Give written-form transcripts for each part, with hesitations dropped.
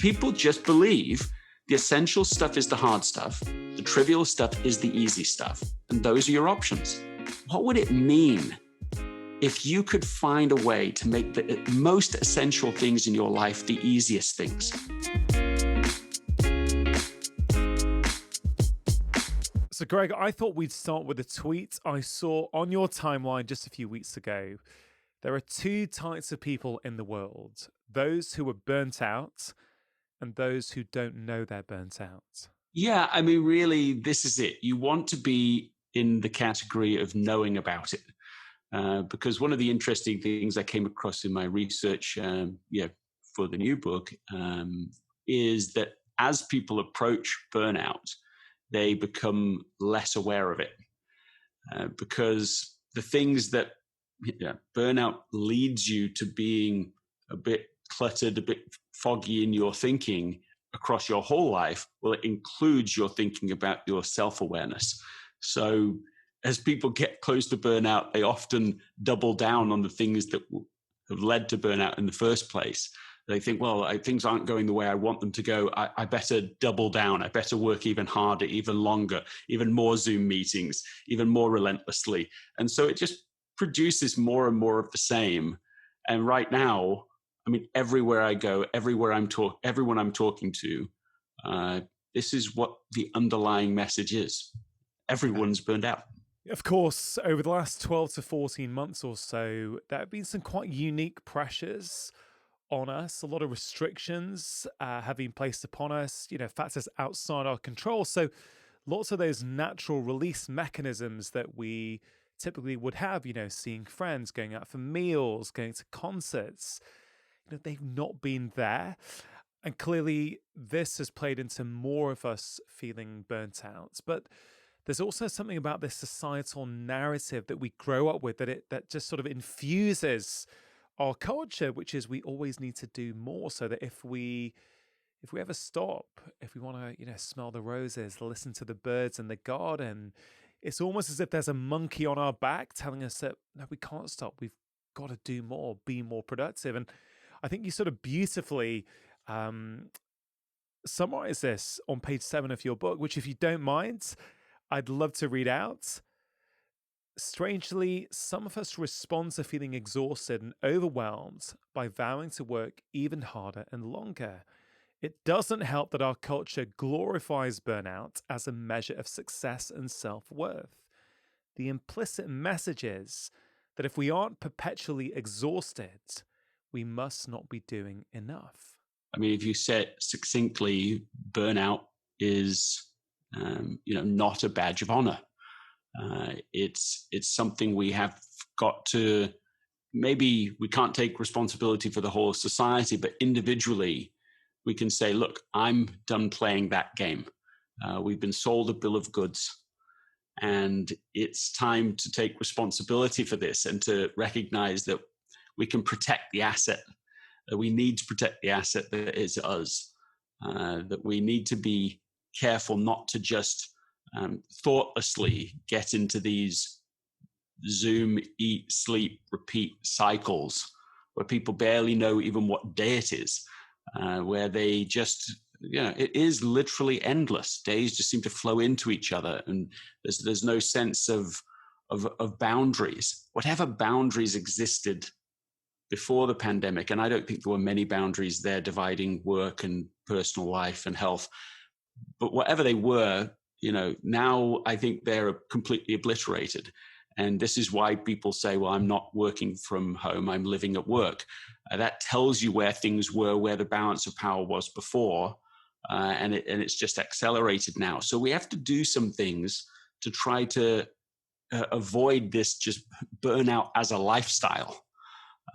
People just believe the essential stuff is the hard stuff, the trivial stuff is the easy stuff, and those are your options. What would it mean if you could find a way to make the most essential things in your life the easiest things? So, Greg, I thought we'd start with a tweet I saw on your timeline just a few weeks ago. There are two types of people in the world: those who are burnt out and those who don't know they're burnt out. Yeah, I mean, really, this is it. You want to be in the category of knowing about it. Because one of the interesting things I came across in my research for the new book is that as people approach burnout, they become less aware of it. Because the things that burnout leads you to being a bit cluttered, a bit foggy in your thinking across your whole life, well, it includes your thinking about your self-awareness. So as people get close to burnout, they often double down on the things that have led to burnout in the first place. They think, well, things aren't going the way I want them to go. I better double down. I better work even harder, even longer, even more Zoom meetings, even more relentlessly. And so it just produces more and more of the same. And right now, I mean, everywhere I go, everyone I'm talking to, this is what the underlying message is. Everyone's burned out. Of course, over the last 12 to 14 months or so, there have been some quite unique pressures on us. A lot of restrictions have been placed upon us, factors outside our control. So lots of those natural release mechanisms that we typically would have, seeing friends, going out for meals, going to concerts, they've not been there. And clearly this has played into more of us feeling burnt out. But there's also something about this societal narrative that we grow up with that just sort of infuses our culture, which is we always need to do more, so that if we ever stop, if we want to, smell the roses, listen to the birds in the garden, it's almost as if there's a monkey on our back telling us that, no, we can't stop. We've got to do more, be more productive. And I think you sort of beautifully summarize this on page 7 of your book, which, if you don't mind, I'd love to read out. Strangely, some of us respond to feeling exhausted and overwhelmed by vowing to work even harder and longer. It doesn't help that our culture glorifies burnout as a measure of success and self-worth. The implicit message is that if we aren't perpetually exhausted, we must not be doing enough. I mean, if you said succinctly, burnout is, not a badge of honor. It's something we have got to, maybe we can't take responsibility for the whole society, but individually we can say, look, I'm done playing that game. We've been sold a bill of goods, and it's time to take responsibility for this and to recognize that we can protect the asset, that we need to protect the asset that is us, that we need to be careful not to just thoughtlessly get into these Zoom, eat, sleep, repeat cycles where people barely know even what day it is, where they just, it is literally endless. Days just seem to flow into each other, and there's no sense of boundaries. Whatever boundaries existed before the pandemic, and I don't think there were many boundaries there dividing work and personal life and health, but whatever they were, now I think they're completely obliterated. And this is why people say, well, I'm not working from home, I'm living at work. That tells you where things were, where the balance of power was before, and it's just accelerated now. So we have to do some things to try to avoid this just burnout as a lifestyle,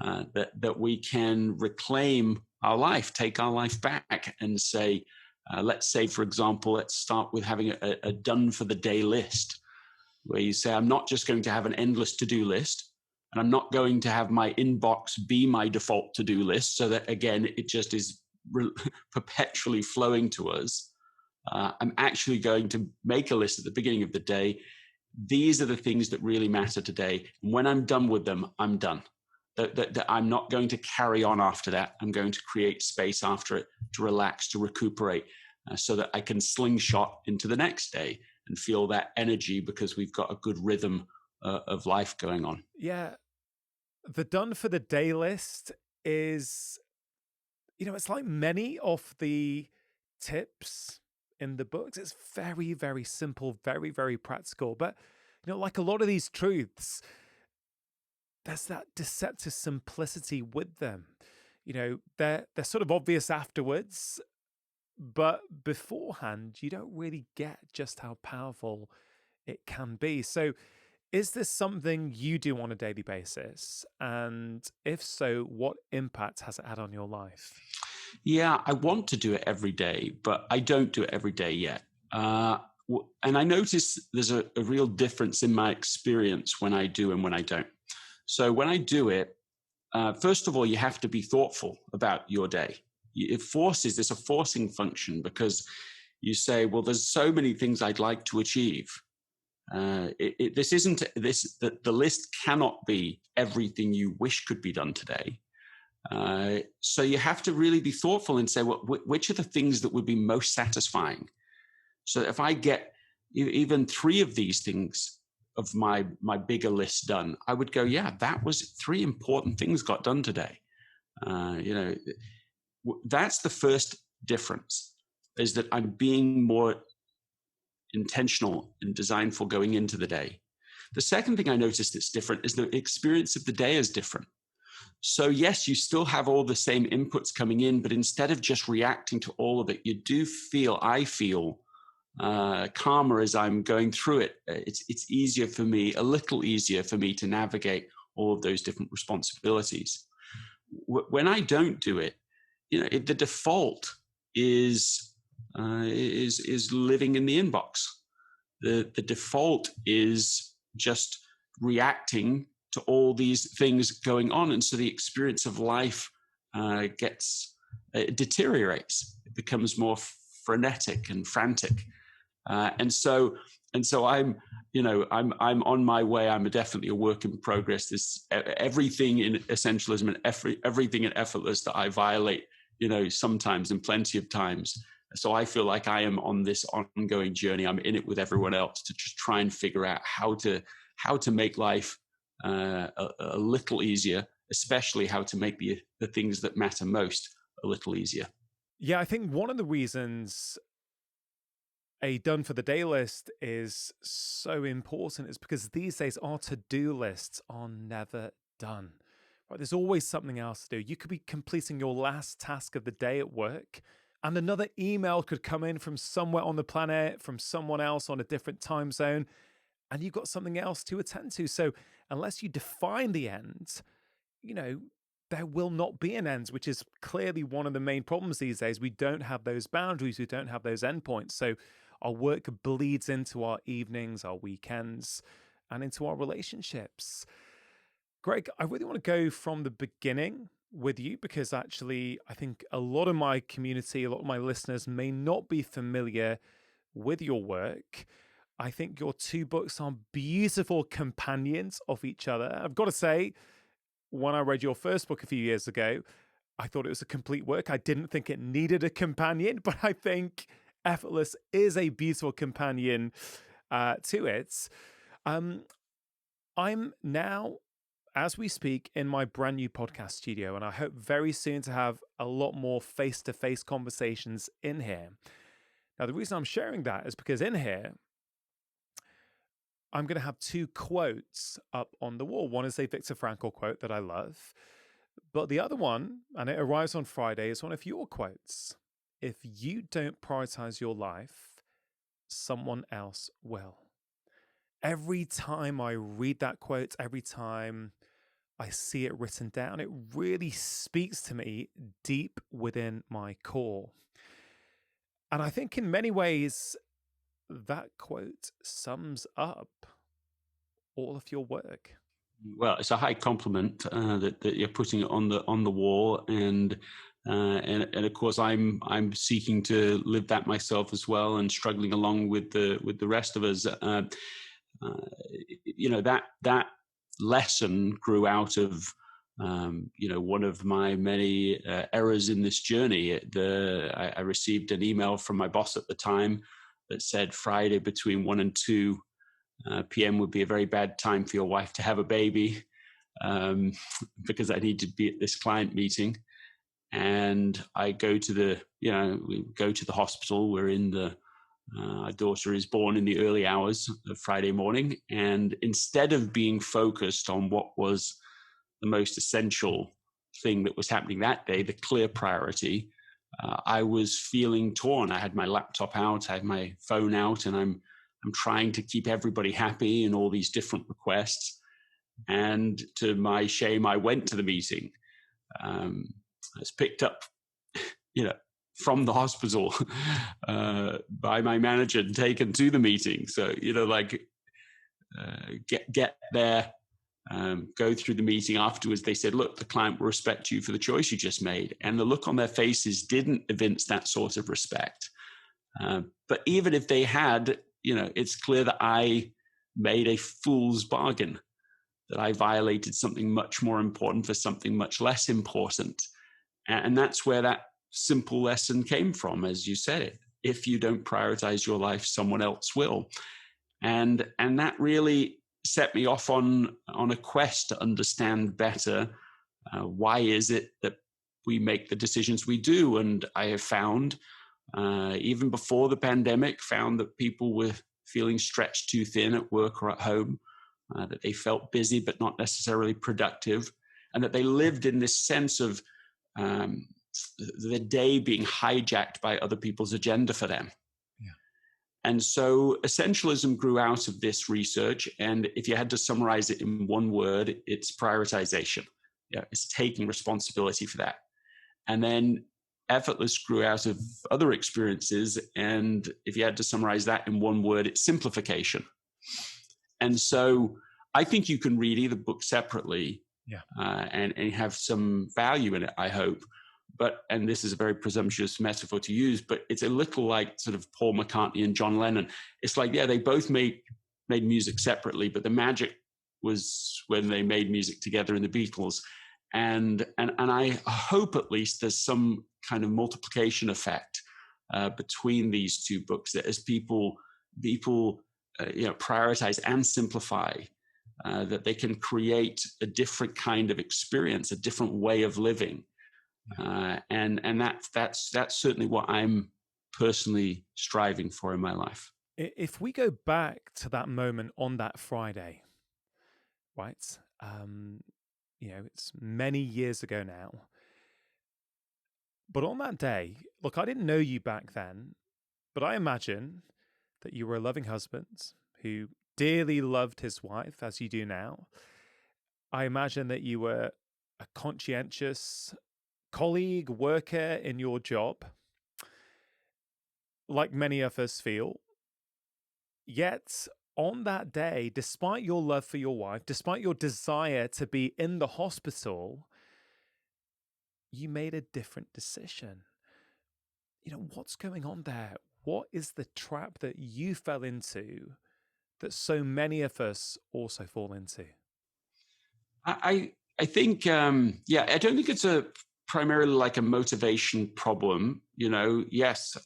that we can reclaim our life, take our life back and say, let's say, for example, let's start with having a done for the day list, where you say, I'm not just going to have an endless to-do list, and I'm not going to have my inbox be my default to-do list so that, again, it just is perpetually flowing to us. I'm actually going to make a list at the beginning of the day. These are the things that really matter today. And when I'm done with them, I'm done. that I'm not going to carry on after that. I'm going to create space after it to relax, to recuperate, so that I can slingshot into the next day and feel that energy because we've got a good rhythm of life going on. Yeah. The done for the day list is, it's like many of the tips in the books. It's very, very simple, very, very practical. But, like a lot of these truths, there's that deceptive simplicity with them. They're sort of obvious afterwards, but beforehand, you don't really get just how powerful it can be. So, is this something you do on a daily basis? And if so, what impact has it had on your life? Yeah, I want to do it every day, but I don't do it every day yet. And I notice there's a real difference in my experience when I do and when I don't. So when I do it, first of all, you have to be thoughtful about your day. There's a forcing function because you say, well, there's so many things I'd like to achieve. The list cannot be everything you wish could be done today. So you have to really be thoughtful and say, well, which are the things that would be most satisfying? So if I get even 3 of these things of my bigger list done, I would go, yeah, that was 3 important things got done today. That's the first difference, is that I'm being more intentional and designful going into the day. The second thing I noticed that's different is the experience of the day is different. So yes, you still have all the same inputs coming in, but instead of just reacting to all of it, I feel calmer as I'm going through it. It's easier for me, a little easier for me to navigate all of those different responsibilities. When I don't do it, the default is living in the inbox. The default is just reacting to all these things going on, and so the experience of life deteriorates. It becomes more frenetic and frantic, and so I'm on my way. I'm definitely a work in progress. There's everything in essentialism and everything in effortless that I violate, sometimes and plenty of times. So I feel like I am on this ongoing journey. I'm in it with everyone else to just try and figure out how to make life a little easier, especially how to make the things that matter most a little easier. Yeah, I think one of the reasons a done for the day list is so important is because these days our to-do lists are never done. Right? There's always something else to do. You could be completing your last task of the day at work, and another email could come in from somewhere on the planet, from someone else on a different time zone, and you've got something else to attend to. So unless you define the end, there will not be an end, which is clearly one of the main problems these days. We don't have those boundaries. We don't have those endpoints. So our work bleeds into our evenings, our weekends, and into our relationships. Greg, I really want to go from the beginning with you because actually I think a lot of my community, a lot of my listeners may not be familiar with your work. I think your 2 books are beautiful companions of each other. I've got to say, when I read your first book a few years ago, I thought it was a complete work. I didn't think it needed a companion, but I think Effortless is a beautiful companion to it. I'm now, as we speak, in my brand new podcast studio, and I hope very soon to have a lot more face-to-face conversations in here. Now, the reason I'm sharing that is because in here, I'm going to have 2 quotes up on the wall. One is a Viktor Frankl quote that I love, but the other one, and it arrives on Friday, is one of your quotes. If you don't prioritize your life, someone else will. Every time I read that quote, every time I see it written down, it really speaks to me deep within my core. And I think in many ways, that quote sums up all of your work. Well, it's a high compliment that you're putting it on the wall, and of course I'm seeking to live that myself as well, and struggling along with the rest of us. That lesson grew out of One of my many errors in this journey, I received an email from my boss at the time that said Friday between 1 and 2 p.m. would be a very bad time for your wife to have a baby, because I need to be at this client meeting. And I go to we go to the hospital. We're in our daughter is born in the early hours of Friday morning. And instead of being focused on what was the most essential thing that was happening that day, the clear priority, I was feeling torn. I had my laptop out, I had my phone out, and I'm trying to keep everybody happy in all these different requests. And to my shame, I went to the meeting. I was picked up, from the hospital by my manager and taken to the meeting. So, get there, go through the meeting. Afterwards, they said, look, the client will respect you for the choice you just made. And the look on their faces didn't evince that sort of respect. But even if they had, it's clear that I made a fool's bargain, that I violated something much more important for something much less important. And that's where that simple lesson came from, as you said it. If you don't prioritize your life, someone else will. And that really set me off on a quest to understand better why is it that we make the decisions we do. And I have found, even before the pandemic, found that people were feeling stretched too thin at work or at home, that they felt busy but not necessarily productive, and that they lived in this sense of the day being hijacked by other people's agenda for them. Yeah. And so essentialism grew out of this research. And if you had to summarize it in one word, it's prioritization. Yeah, it's taking responsibility for that. And then effortless grew out of other experiences. And if you had to summarize that in one word, it's simplification. And so I think you can read either book separately, and have some value in it, I hope. And this is a very presumptuous metaphor to use, but it's a little like sort of Paul McCartney and John Lennon. It's like, they both made music separately, but the magic was when they made music together in the Beatles. And I hope at least there's some kind of multiplication effect between these two books, that as people prioritize and simplify, that they can create a different kind of experience, a different way of living. And that's certainly what I'm personally striving for in my life. If we go back to that moment on that Friday, right? It's many years ago now. But on that day, look, I didn't know you back then, but I imagine that you were a loving husband who dearly loved his wife, as you do now. I imagine that you were a conscientious colleague, worker in your job, like many of us feel. Yet, on that day, despite your love for your wife, despite your desire to be in the hospital, you made a different decision. What's going on there? What is the trap that you fell into that so many of us also fall into? I think, I don't think it's primarily like a motivation problem. Yes,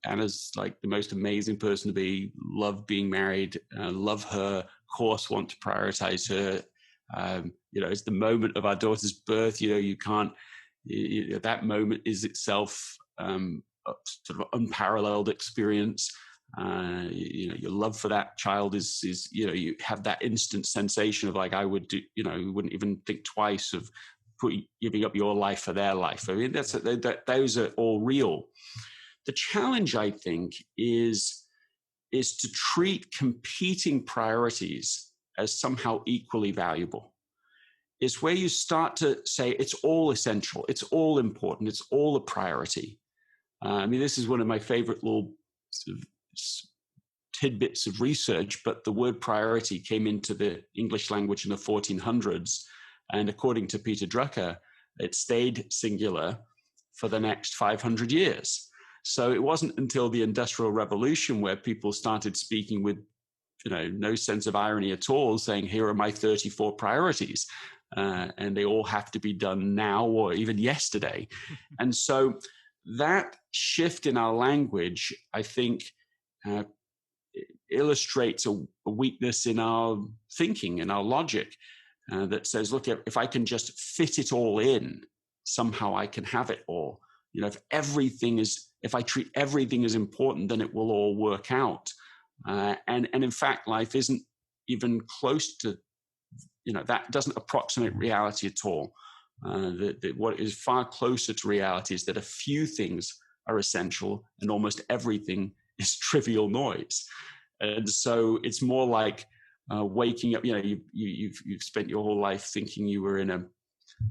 Anna's like the most amazing person to be, love being married, love her, of course, want to prioritize her. It's the moment of our daughter's birth. You can't, that moment is itself a sort of unparalleled experience. Your love for that child is you have that instant sensation of like, I would do, you wouldn't even think twice of giving up your life for their life. I mean, those are all real. The challenge, I think, is to treat competing priorities as somehow equally valuable. It's where you start to say it's all essential, it's all important, it's all a priority. This is one of my favorite little sort of tidbits of research, but the word priority came into the English language in the 1400s. And according to Peter Drucker, it stayed singular for the next 500 years. So it wasn't until the Industrial Revolution where people started speaking with, no sense of irony at all, saying, here are my 34 priorities. and they all have to be done now or even yesterday. And so that shift in our language, I think, illustrates a weakness in our thinking, in our logic, that says, look, if I can just fit it all in, somehow I can have it all. If I treat everything as important, then it will all work out. And in fact, life isn't even close to, that doesn't approximate reality at all. What is far closer to reality is that a few things are essential and almost everything is trivial noise. And so it's more like waking up. You've spent your whole life thinking you were in a,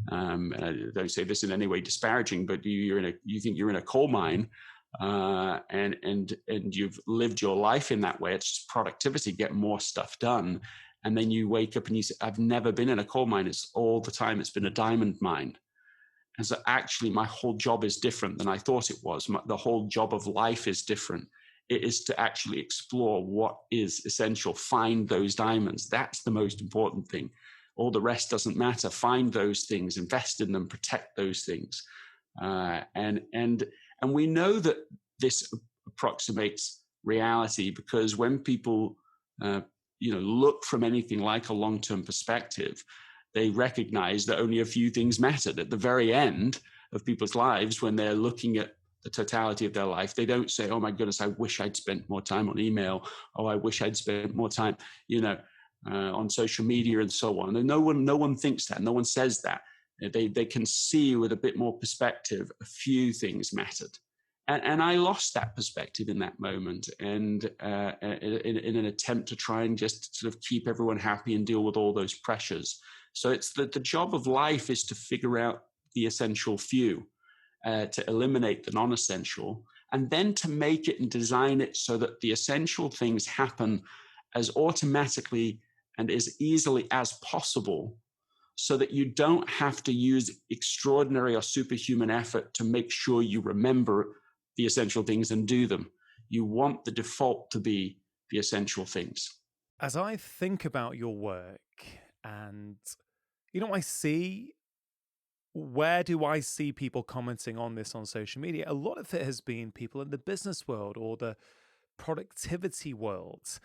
and I don't say this in any way disparaging, but you think you're in a coal mine, and you've lived your life in that way. It's just productivity, get more stuff done. And then you wake up and you say, I've never been in a coal mine. It's all the time. It's been a diamond mine. And so actually my whole job is different than I thought it was. The whole job of life is different. It is to actually explore what is essential, find those diamonds. That's the most important thing. All the rest doesn't matter. Find those things, invest in them, protect those things. And we know that this approximates reality because when people look from anything like a long-term perspective, they recognize that only a few things mattered. At the very end of people's lives, when they're looking at the totality of their life, they don't say, oh my goodness, I wish I'd spent more time on email. Oh, I wish I'd spent more time, on social media and so on. And no one thinks that. No one says that. They can see with a bit more perspective, a few things mattered. And I lost that perspective in that moment, and in an attempt to try and just sort of keep everyone happy and deal with all those pressures. So it's the job of life is to figure out the essential few, to eliminate the non-essential, and then to make it and design it so that the essential things happen as automatically and as easily as possible, so that you don't have to use extraordinary or superhuman effort to make sure you remember the essential things and do them. You want the default to be the essential things. As I think about your work and, where do I see people commenting on this on social media? A lot of it has been people in the business world or the productivity world.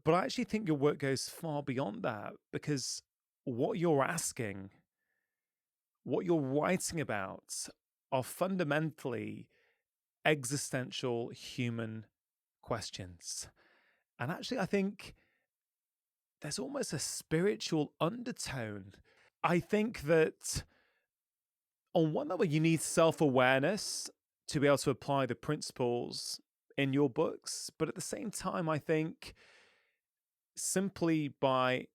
But I actually think your work goes far beyond that, because what you're asking, what you're writing about, are fundamentally existential human questions. And actually, I think there's almost a spiritual undertone. I think that on one level, you need self-awareness to be able to apply the principles in your books. But at the same time, I think simply by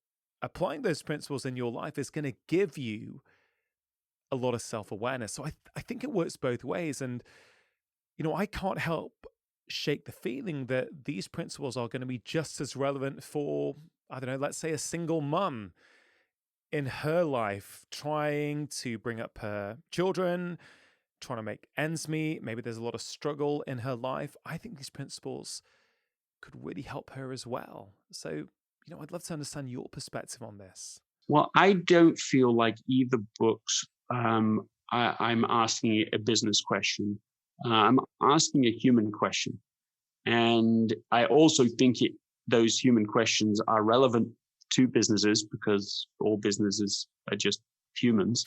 applying those principles in your life is going to give you a lot of self-awareness. So I think it works both ways. And, I can't help shake the feeling that these principles are going to be just as relevant for, I don't know, let's say a single mum in her life trying to bring up her children, trying to make ends meet. Maybe there's a lot of struggle in her life. I think these principles could really help her as well. So, I'd love to understand your perspective on this. Well, I don't feel like either books I'm asking a business question. I'm asking a human question. And I also think those human questions are relevant to businesses, because all businesses are just humans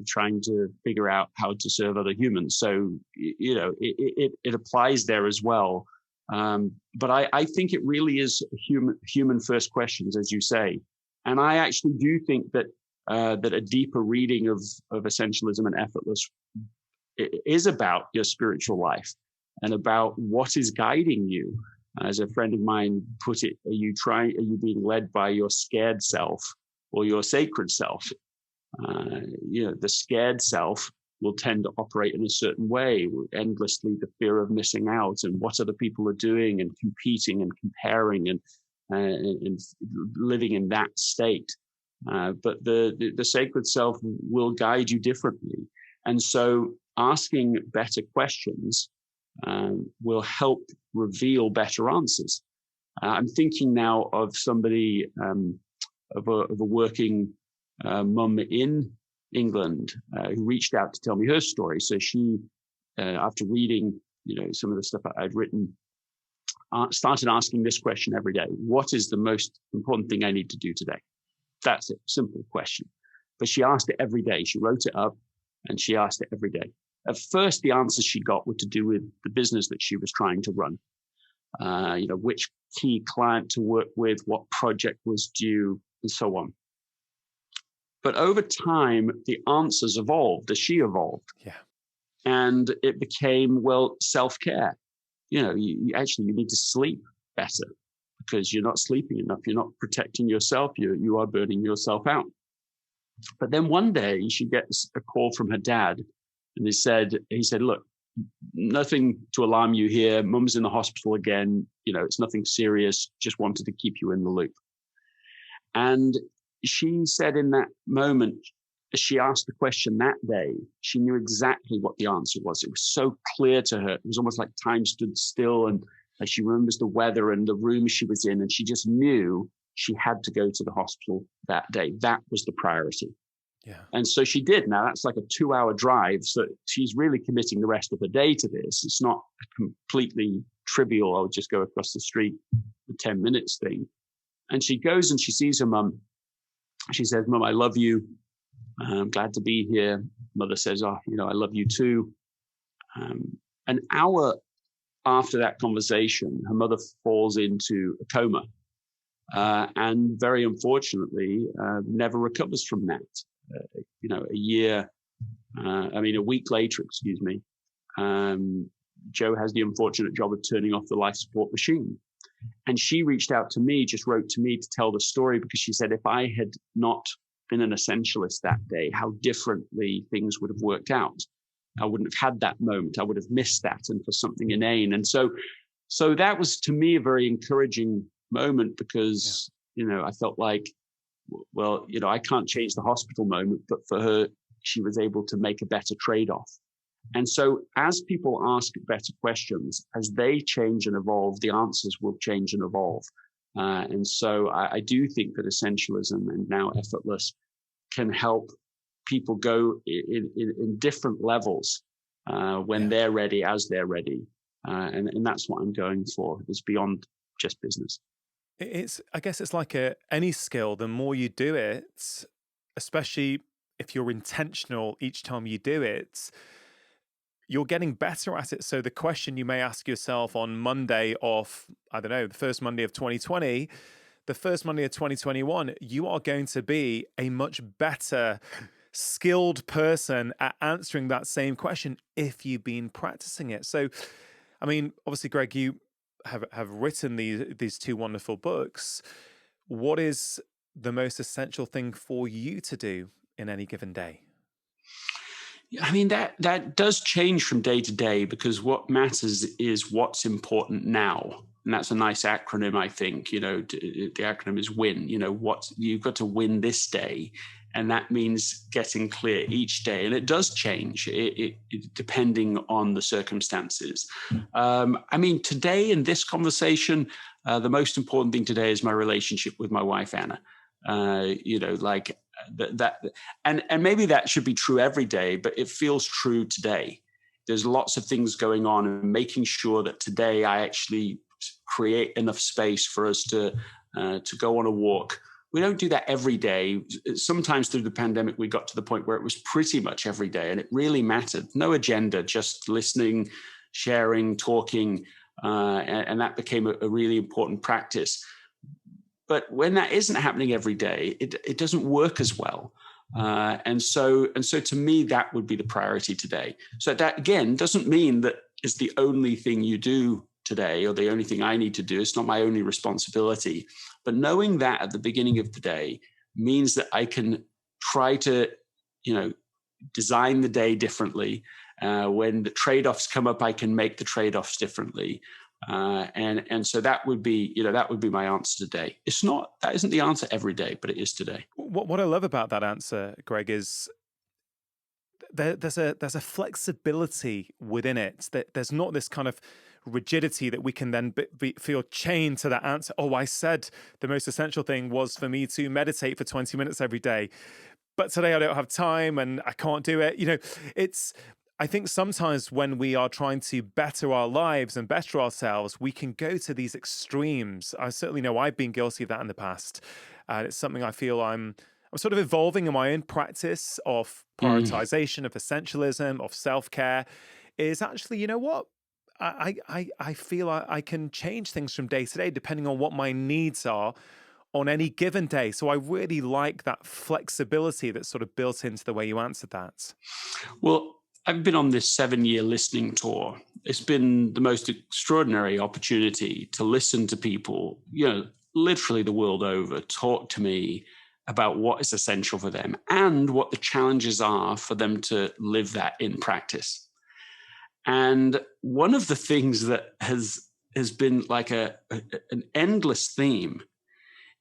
trying to figure out how to serve other humans. So, it applies there as well. But I think it really is human first questions, as you say. And I actually do think that a deeper reading of essentialism and effortless is about your spiritual life and about what is guiding you. As a friend of mine put it, are you being led by your scared self or your sacred self? The scared self will tend to operate in a certain way, endlessly the fear of missing out and what other people are doing and competing and comparing and living in that state. But the sacred self will guide you differently. And so asking better questions will help reveal better answers. I'm thinking now of somebody, of a working mum in England who reached out to tell me her story. So she, after reading, some of the stuff I'd written, started asking this question every day: what is the most important thing I need to do today? That's it. Simple question. But she asked it every day. She wrote it up and she asked it every day. At first, the answers she got were to do with the business that she was trying to run. Which key client to work with, what project was due, and so on. But over time, the answers evolved as she evolved. Yeah. And it became, well, self-care. You need to sleep better because you're not sleeping enough. You're not protecting yourself. You are burning yourself out. But then one day she gets a call from her dad, and he said, look, nothing to alarm you here. Mum's in the hospital again. It's nothing serious. Just wanted to keep you in the loop. And she said in that moment, as she asked the question that day, she knew exactly what the answer was. It was so clear to her. It was almost like time stood still, and she remembers the weather and the room she was in, and she just knew she had to go to the hospital that day. That was the priority. Yeah. And so she did. Now that's like a 2-hour drive. So she's really committing the rest of the day to this. It's not a completely trivial, I'll just go across the street for 10 minutes thing. And she goes and she sees her mum. She says, "Mum, I love you. I'm glad to be here." Mother says, "Oh, I love you too." An hour after that conversation, her mother falls into a coma. And very unfortunately, never recovers from that. A week later, Joe has the unfortunate job of turning off the life support machine. And she reached out to me, just wrote to me to tell the story, because she said, if I had not been an essentialist that day, how differently things would have worked out. I wouldn't have had that moment. I would have missed that, and for something inane. And so that was, to me, a very encouraging moment, because, I felt like, well, I can't change the hospital moment, but for her, she was able to make a better trade-off. And so as people ask better questions, as they change and evolve, the answers will change and evolve. And so I do think that essentialism and now effortless can help people go in different levels when they're ready, as they're ready. And that's what I'm going for. It's beyond just business. I guess it's like any skill, the more you do it, especially if you're intentional each time you do it, you're getting better at it. So the question you may ask yourself on Monday of, the first Monday of 2020, the first Monday of 2021, you are going to be a much better skilled person at answering that same question if you've been practicing it. So, obviously, Greg, you have written these two wonderful books. What is the most essential thing for you to do in any given day? That does change from day to day, because what matters is what's important now. And that's a nice acronym, I think. The acronym is WIN. What you've got to win this day. And that means getting clear each day. And it does change it depending on the circumstances. Today in this conversation, the most important thing today is my relationship with my wife, Anna. And maybe that should be true every day, but it feels true today. There's lots of things going on, and making sure that today I actually create enough space for us to go on a walk. We don't do that every day. Sometimes through the pandemic, we got to the point where it was pretty much every day, and it really mattered. No agenda, just listening, sharing, talking, and that became a really important practice. But when that isn't happening every day, it doesn't work as well. And so to me, that would be the priority today. So that, again, doesn't mean that it's the only thing you do today or the only thing I need to do. It's not my only responsibility. But knowing that at the beginning of the day means that I can try to, design the day differently. When the trade-offs come up, I can make the trade-offs differently. And so that would be my answer today. That isn't the answer every day, but it is today. What I love about that answer, Greg, is there's a flexibility within it, that there's not this kind of rigidity that we can then feel chained to that answer. Oh, I said the most essential thing was for me to meditate for 20 minutes every day, but today I don't have time and I can't do it. I think sometimes when we are trying to better our lives and better ourselves, we can go to these extremes. I certainly know I've been guilty of that in the past. And it's something I feel I'm sort of evolving in my own practice of prioritization, of essentialism, of self-care, is actually, you know what? I feel I can change things from day to day depending on what my needs are on any given day. So I really like that flexibility that's sort of built into the way you answered that. Well, I've been on this 7-year listening tour. It's been the most extraordinary opportunity to listen to people, literally the world over, talk to me about what is essential for them and what the challenges are for them to live that in practice. And one of the things that has been like an endless theme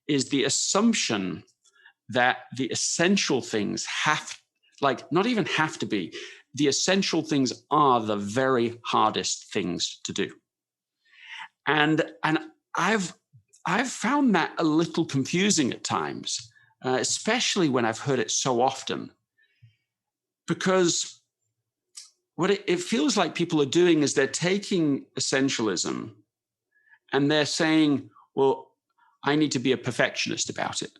is the assumption that the essential things not even have to be, the essential things are the very hardest things to do. And I've found that a little confusing at times, especially when I've heard it so often, because what it feels like people are doing is they're taking essentialism and they're saying, well, I need to be a perfectionist about it.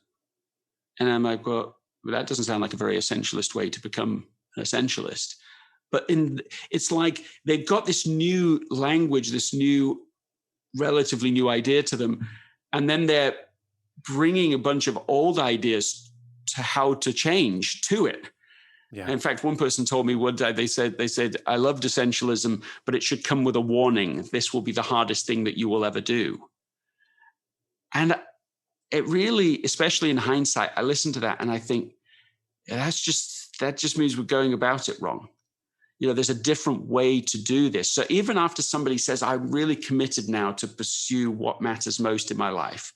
And I'm like, well, that doesn't sound like a very essentialist way to become an essentialist. But it's like they've got this new language, this new, relatively new idea to them. And then they're bringing a bunch of old ideas to how to change to it. Yeah. In fact, one person told me one day, they said, I loved essentialism, but it should come with a warning. This will be the hardest thing that you will ever do. And it really, especially in hindsight, I listen to that and I think that just means we're going about it wrong. There's a different way to do this. So even after somebody says, I'm really committed now to pursue what matters most in my life,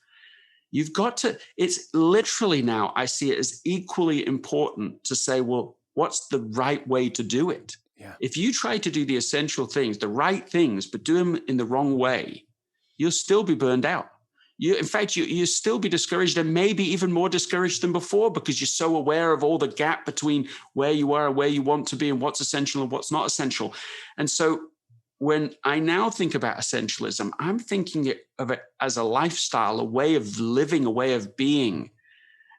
you've got to, it's literally now, I see it as equally important to say, well, what's the right way to do it? Yeah. If you try to do the essential things, the right things, but do them in the wrong way, you'll still be burned out. You'll still be discouraged, and maybe even more discouraged than before, because you're so aware of all the gap between where you are and where you want to be and what's essential and what's not essential. And so when I now think about essentialism, I'm thinking of it as a lifestyle, a way of living, a way of being.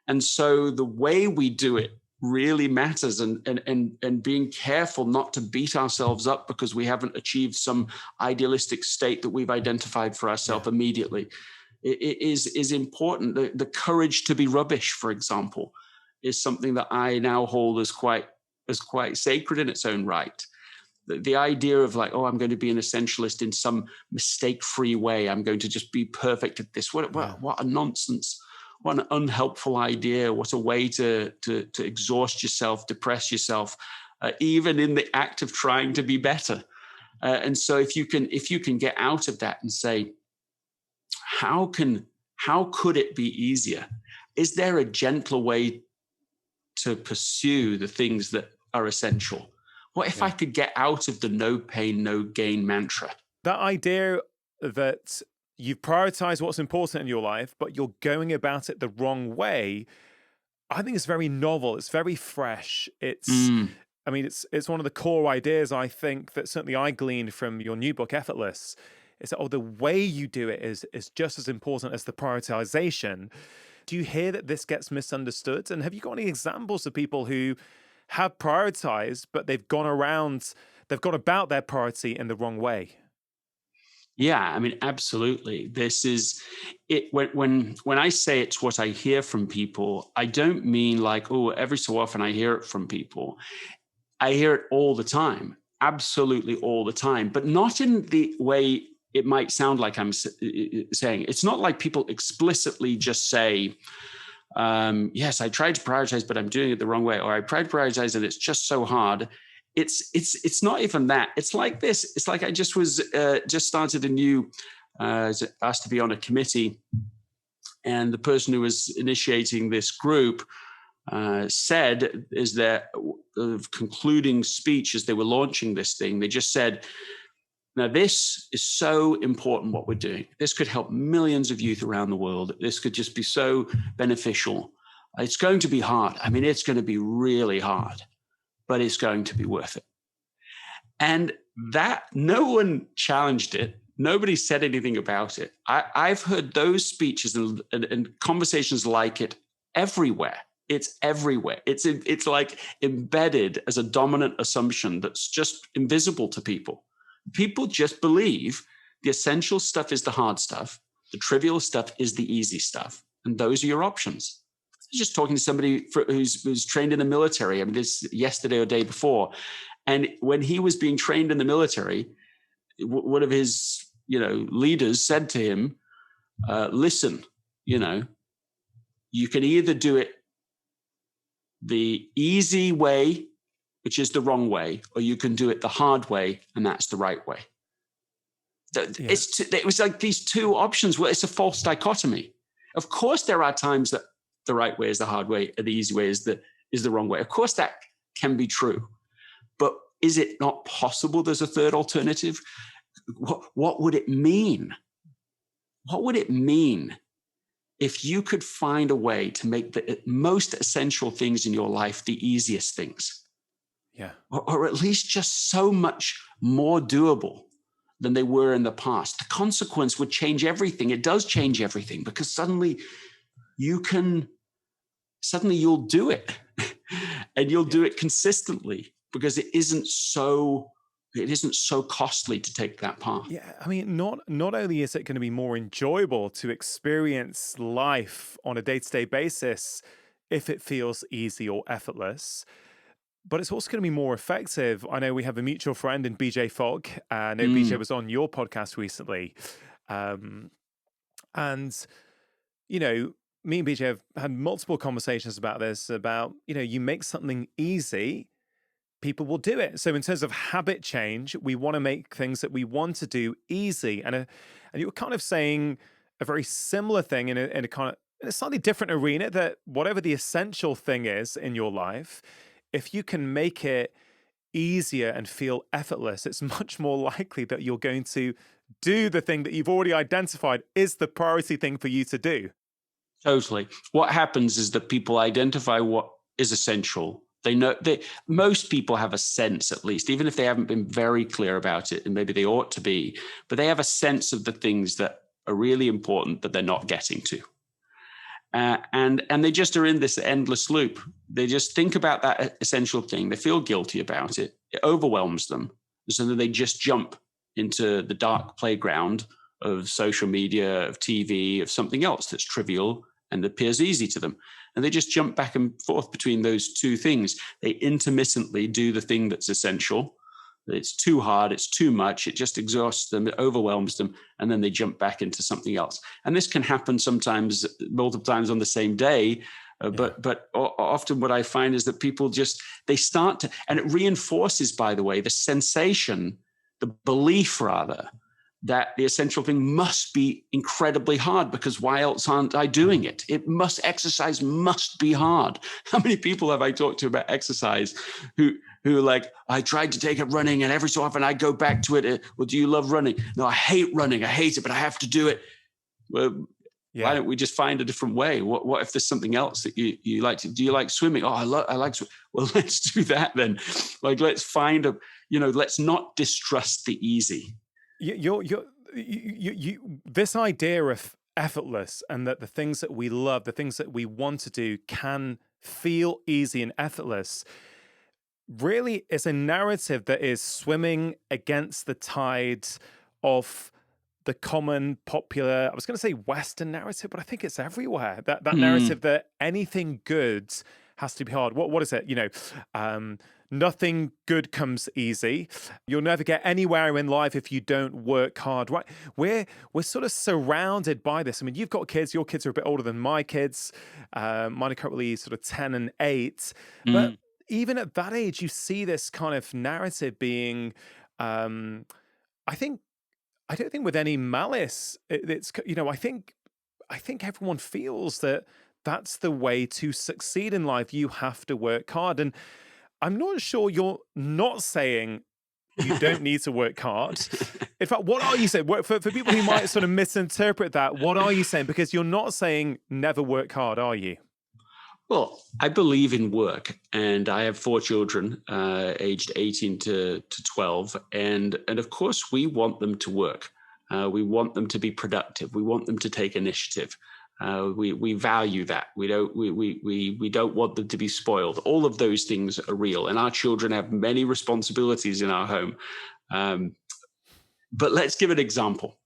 And so the way we do it really matters, and being careful not to beat ourselves up because we haven't achieved some idealistic state that we've identified for ourselves immediately. It is important. The courage to be rubbish, for example, is something that I now hold as quite sacred in its own right. The idea of like, oh, I'm going to be an essentialist in some mistake-free way. I'm going to just be perfect at this. What a nonsense. What an unhelpful idea. What a way to exhaust yourself, depress yourself, even in the act of trying to be better. And so if you can get out of that and say, how could it be easier? Is there a gentler way to pursue the things that are essential? What if I could get out of the no pain, no gain mantra? That idea that you've prioritized what's important in your life, but you're going about it the wrong way, I think it's very novel. It's very fresh. It's one of the core ideas, I think, that certainly I gleaned from your new book, Effortless. Is that, the way you do it is just as important as the prioritization. Do you hear that this gets misunderstood? And have you got any examples of people who have prioritized, but they've gone about their priority in the wrong way? Yeah, absolutely. This is it. When I say it's what I hear from people, I don't mean like, oh, every so often I hear it from people. I hear it all the time, absolutely all the time, but not in the way it might sound like I'm saying. It's not like people explicitly just say, yes, I tried to prioritize, but I'm doing it the wrong way. Or I tried to prioritize and it's just so hard. It's not even that. It's like this. It's like I just started a new, asked to be on a committee, and the person who was initiating this group said is their concluding speech as they were launching this thing. They just said, now, this is so important what we're doing. This could help millions of youth around the world. This could just be so beneficial. It's going to be hard. I mean, it's going to be really hard, but it's going to be worth it. And that, no one challenged it. Nobody said anything about it. I've heard those speeches and conversations like it everywhere. It's everywhere. It's like embedded as a dominant assumption that's just invisible to people. People just believe the essential stuff is the hard stuff. The trivial stuff is the easy stuff. And those are your options. I was just talking to somebody who's trained in the military. I mean, this yesterday or day before. And when he was being trained in the military, one of his, leaders said to him, listen, you can either do it the easy way, which is the wrong way, or you can do it the hard way, and that's the right way. It was like these two options. Well, it's a false dichotomy. Of course, there are times that the right way is the hard way, and the easy way is the wrong way. Of course, that can be true. But is it not possible there's a third alternative? What would it mean? What would it mean if you could find a way to make the most essential things in your life the easiest things? Yeah. Or at least just so much more doable than they were in the past. The consequence would change everything. It does change everything, because suddenly you'll do it and you'll do it consistently, because it isn't so costly to take that path. Yeah, I mean, not only is it going to be more enjoyable to experience life on a day-to-day basis if it feels easy or effortless, but it's also going to be more effective. I know we have a mutual friend in BJ Fogg. I know BJ was on your podcast recently. And, me and BJ have had multiple conversations about this, about, you make something easy, people will do it. So in terms of habit change, we want to make things that we want to do easy. And you were kind of saying a very similar thing in a slightly different arena, that whatever the essential thing is in your life, if you can make it easier and feel effortless, it's much more likely that you're going to do the thing that you've already identified is the priority thing for you to do. Totally. What happens is that people identify what is essential. They know most people have a sense, at least, even if they haven't been very clear about it, and maybe they ought to be, but they have a sense of the things that are really important that they're not getting to. And they just are in this endless loop. They just think about that essential thing. They feel guilty about it. It overwhelms them. So then they just jump into the dark playground of social media, of TV, of something else that's trivial and appears easy to them. And they just jump back and forth between those two things. They intermittently do the thing that's essential. It's too hard, it's too much, it just exhausts them, it overwhelms them, and then they jump back into something else. And this can happen sometimes multiple times on the same day, but often what I find is that people they start to, and it reinforces, by the way, the sensation, the belief rather, that the essential thing must be incredibly hard, because why else aren't I doing it? Exercise must be hard. How many people have I talked to about exercise who are like, I tried to take up running and every so often I go back to it. Well, do you love running? No, I hate running. I hate it, but I have to do it. Well, why don't we just find a different way? What if there's something else that you like to do? You like swimming? Oh, I like swimming. Well, let's do that then. Like, let's find let's not distrust the easy. This idea of effortless, and that the things that we love, the things that we want to do, can feel easy and effortless, really is a narrative that is swimming against the tide of the common popular, I was going to say Western narrative, but I think it's everywhere. That narrative that anything good has to be hard. What is it? Nothing good comes easy. You'll never get anywhere in life if you don't work hard, right? We're sort of surrounded by this. I mean, you've got kids. Your kids are a bit older than my kids. Mine are currently sort of 10 and 8. But even at that age, you see this kind of narrative being, I don't think with any malice. I think everyone feels that that's the way to succeed in life. You have to work hard. And I'm not sure you're not saying you don't need to work hard. In fact, what are you saying? For people who might sort of misinterpret that, what are you saying? Because you're not saying never work hard, are you? Well, I believe in work, and I have 4 children, aged 18 to 12, and of course we want them to work. We want them to be productive. We want them to take initiative. We value that. We don't want them to be spoiled. All of those things are real, and our children have many responsibilities in our home. But let's give an example.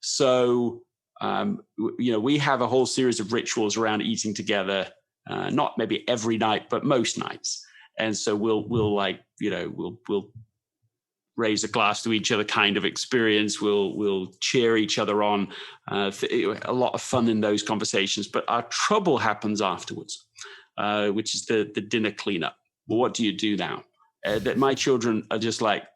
So, we have a whole series of rituals around eating together. Not maybe every night, but most nights. And so we'll raise a glass to each other kind of experience. We'll cheer each other on. A lot of fun in those conversations. But our trouble happens afterwards, which is the dinner cleanup. Well, what do you do now? That my children are just like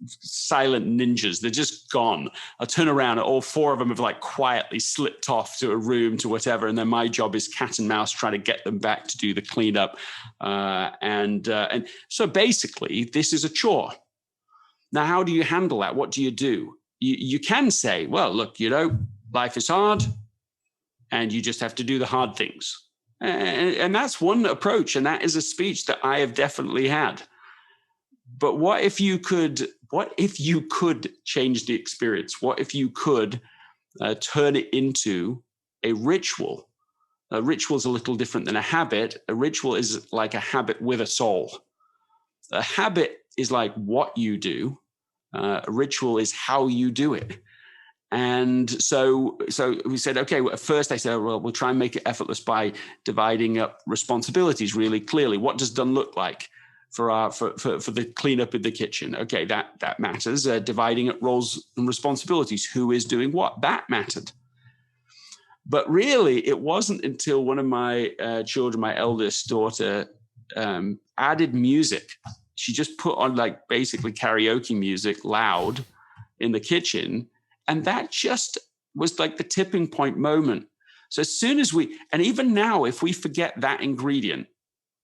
silent ninjas. They're just gone. I'll turn around and all 4 of them have like quietly slipped off to a room to whatever. And then my job is cat and mouse trying to get them back to do the cleanup. And so basically this is a chore. Now, how do you handle that? What do you do? You can say, well, look, life is hard and you just have to do the hard things. And that's one approach. And that is a speech that I have definitely had. But what if you could change the experience? What if you could turn it into a ritual? A ritual is a little different than a habit. A ritual is like a habit with a soul. A habit is like what you do. A ritual is how you do it. And so we said, okay, at first I said, well, we'll try and make it effortless by dividing up responsibilities really clearly. What does done look like? For the cleanup in the kitchen. Okay, that matters. Dividing up roles and responsibilities. Who is doing what? That mattered. But really, it wasn't until one of my children, my eldest daughter, added music. She just put on like basically karaoke music loud in the kitchen. And that just was like the tipping point moment. So as soon as and even now, if we forget that ingredient,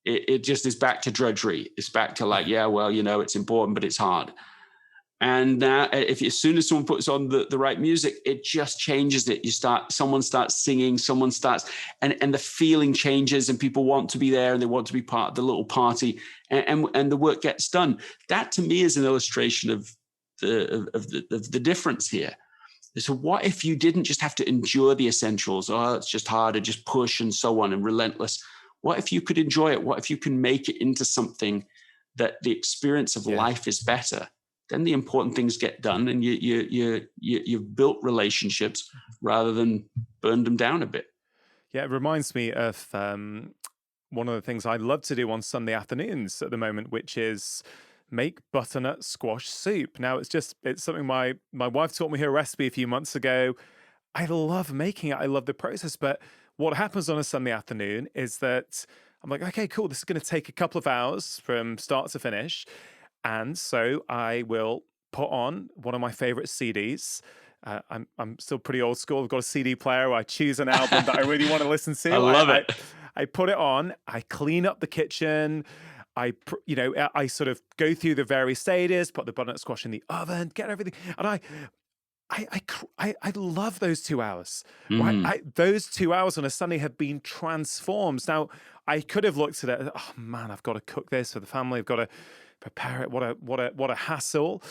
it just is back to drudgery. It's back to like, yeah, well, it's important, but it's hard. And now as soon as someone puts on the right music, it just changes it. Someone starts singing, and the feeling changes and people want to be there and they want to be part of the little party and the work gets done. That to me is an illustration of the difference here. So what if you didn't just have to endure the essentials? Oh, it's just harder, just push and so on and relentless. What if you could enjoy it? What if you can make it into something that the experience of life is better? Then the important things get done, and you've built relationships rather than burned them down a bit. Yeah, it reminds me of one of the things I love to do on Sunday afternoons at the moment, which is make butternut squash soup. Now, it's something my wife taught me her recipe a few months ago. I love making it. I love the process, but what happens on a Sunday afternoon is that I'm like, okay, cool. This is going to take a couple of hours from start to finish. And so I will put on one of my favorite CDs. I'm still pretty old school. I've got a CD player where I choose an album that I really want to listen to. I love it. I put it on. I clean up the kitchen. I sort of go through the various stages, put the butternut squash in the oven, get everything. And I love those 2 hours. Right? Those 2 hours on a Sunday have been transformed. Now, I could have looked at it. Oh man, I've got to cook this for the family. I've got to prepare it. What a hassle.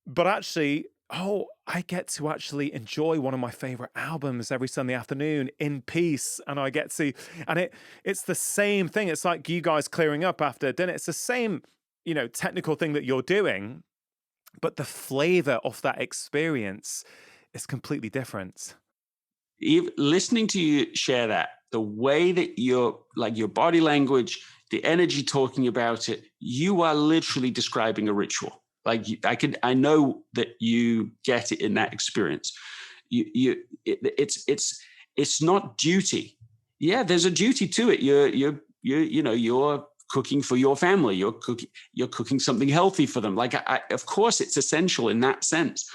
But actually, I get to actually enjoy one of my favorite albums every Sunday afternoon in peace, and I get to, and it's the same thing. It's like you guys clearing up after dinner. It's the same, technical thing that you're doing. But the flavor of that experience is completely different. Listening to you share that, the way that your body language, the energy talking about it, you are literally describing a ritual. Like I know that you get it in that experience. It's not duty. Yeah, there's a duty to it. You're cooking for your family. You're cooking something healthy for them. Of course, it's essential in that sense.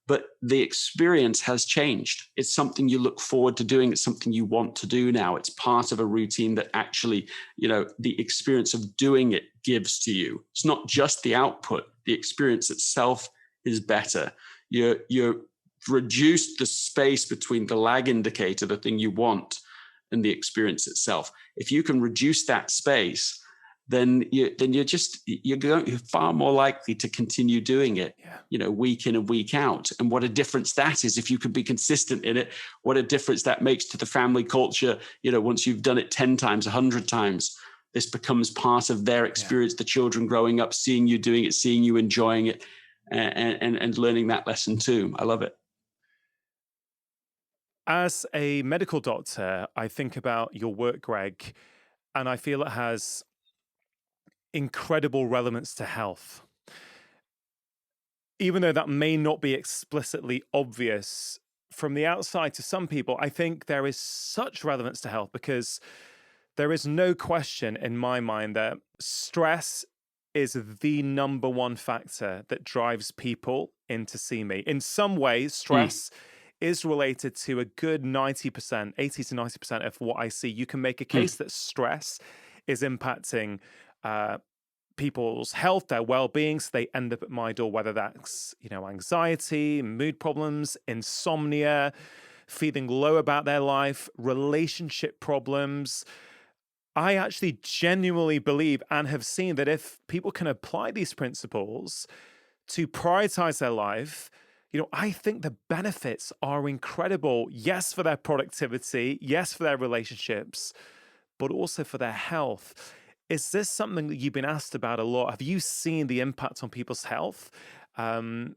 but the experience has changed. It's something you look forward to doing. It's something you want to do now. It's part of a routine that actually, the experience of doing it gives to you. It's not just the output. The experience itself is better. You're reduced the space between the lag indicator, the thing you want, and the experience itself. If you can reduce that space, then you're far more likely to continue doing it, week in and week out. And what a difference that is if you can be consistent in it. What a difference that makes to the family culture. Once you've done it 10 times, 100 times, this becomes part of their experience. The children growing up, seeing you doing it, seeing you enjoying it, and learning that lesson too. I love it. As a medical doctor, I think about your work, Greg, and I feel it has incredible relevance to health. Even though that may not be explicitly obvious from the outside to some people, I think there is such relevance to health because there is no question in my mind that stress is the number one factor that drives people in to see me. In some ways, stress is related to a good 90%, 80 to 90% of what I see. You can make a case that stress is impacting people's health, their well-being, so they end up at my door, whether that's, anxiety, mood problems, insomnia, feeling low about their life, relationship problems. I actually genuinely believe and have seen that if people can apply these principles to prioritize their life, I think the benefits are incredible. Yes, for their productivity, yes, for their relationships, but also for their health. Is this something that you've been asked about a lot? Have you seen the impact on people's health? I'm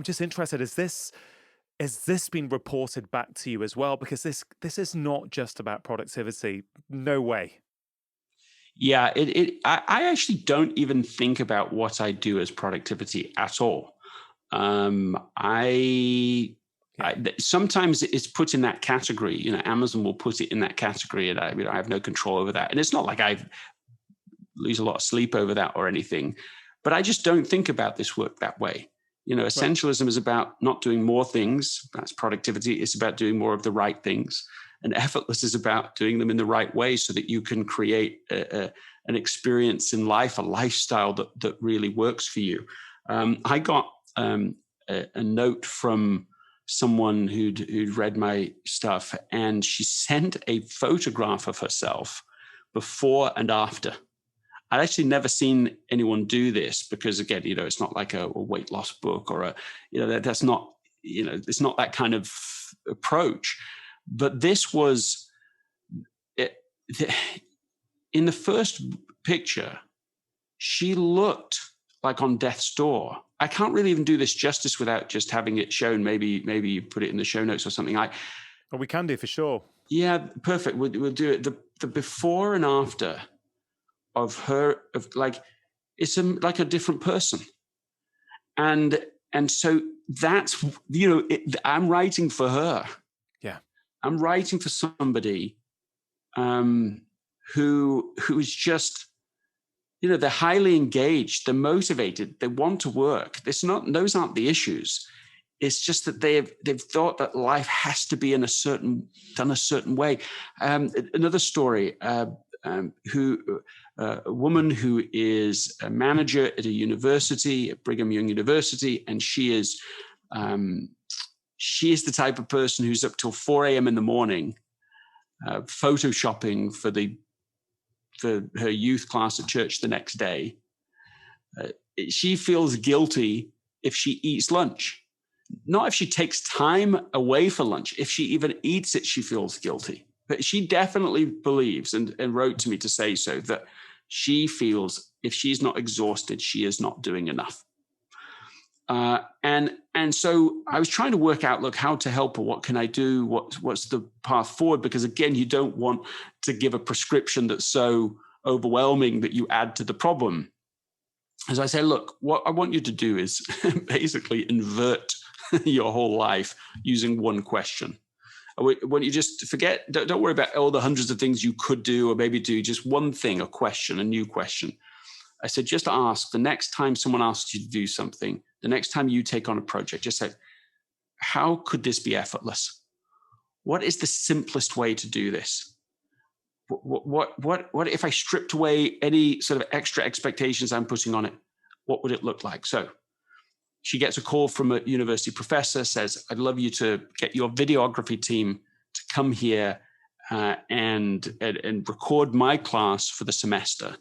just interested, has this been reported back to you as well? Because this is not just about productivity. No way. Yeah, I actually don't even think about what I do as productivity at all. Sometimes it's put in that category. Amazon will put it in that category, and I have no control over that. And it's not like I lose a lot of sleep over that or anything, but I just don't think about this work that way. Essentialism is about not doing more things. That's productivity. It's about doing more of the right things. And effortless is about doing them in the right way so that you can create an experience in life, a lifestyle that really works for you. I got a note from someone who'd read my stuff, and she sent a photograph of herself before and after. I'd actually never seen anyone do this because, again, it's not like a weight loss book or that's not, it's not that kind of approach. But this was in the first picture, she looked like on death's door. I can't really even do this justice without just having it shown. Maybe you put it in the show notes or something. Well, we can do for sure. Yeah, perfect. We'll do it. The before and after of her, it's like a different person. And so that's, I'm writing for her. Yeah. I'm writing for somebody who is just, they're highly engaged, they're motivated, they want to work. Those aren't the issues. It's just that they've thought that life has to be done a certain way. Another story, a woman who is a manager at a university, at Brigham Young University, and she is the type of person who's up till 4 a.m. in the morning, photoshopping for her youth class at church the next day. She feels guilty if she eats lunch. Not if she takes time away for lunch. If she even eats it, she feels guilty. But she definitely believes and wrote to me to say so, that she feels if she's not exhausted, she is not doing enough. And so I was trying to work out, look, how to help her. What can I do? What's the path forward? Because again, you don't want to give a prescription that's so overwhelming that you add to the problem. As I say, look, what I want you to do is basically invert your whole life using one question. When you just forget, don't worry about all the hundreds of things you could do or maybe do, just one thing, a new question. I said, just ask the next time someone asks you to do something, the next time you take on a project, just say, how could this be effortless? What is the simplest way to do this? What if I stripped away any sort of extra expectations I'm putting on it? What would it look like? So she gets a call from a university professor, says, I'd love you to get your videography team to come here and record my class for the semester.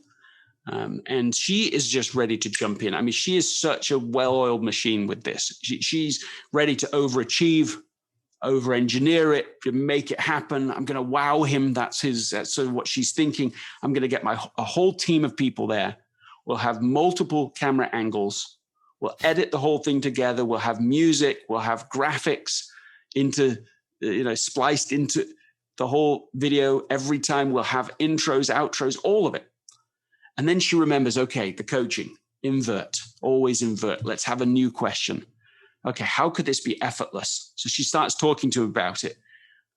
And she is just ready to jump in. I mean, she is such a well-oiled machine with this. She's ready to overachieve, over-engineer it, to make it happen. I'm going to wow him. That's sort of what she's thinking. I'm going to get a whole team of people there. We'll have multiple camera angles. We'll edit the whole thing together. We'll have music. We'll have graphics spliced into the whole video every time. We'll have intros, outros, all of it. And then she remembers, okay, the coaching, invert, always invert. Let's have a new question. Okay, how could this be effortless? So she starts talking to him about it.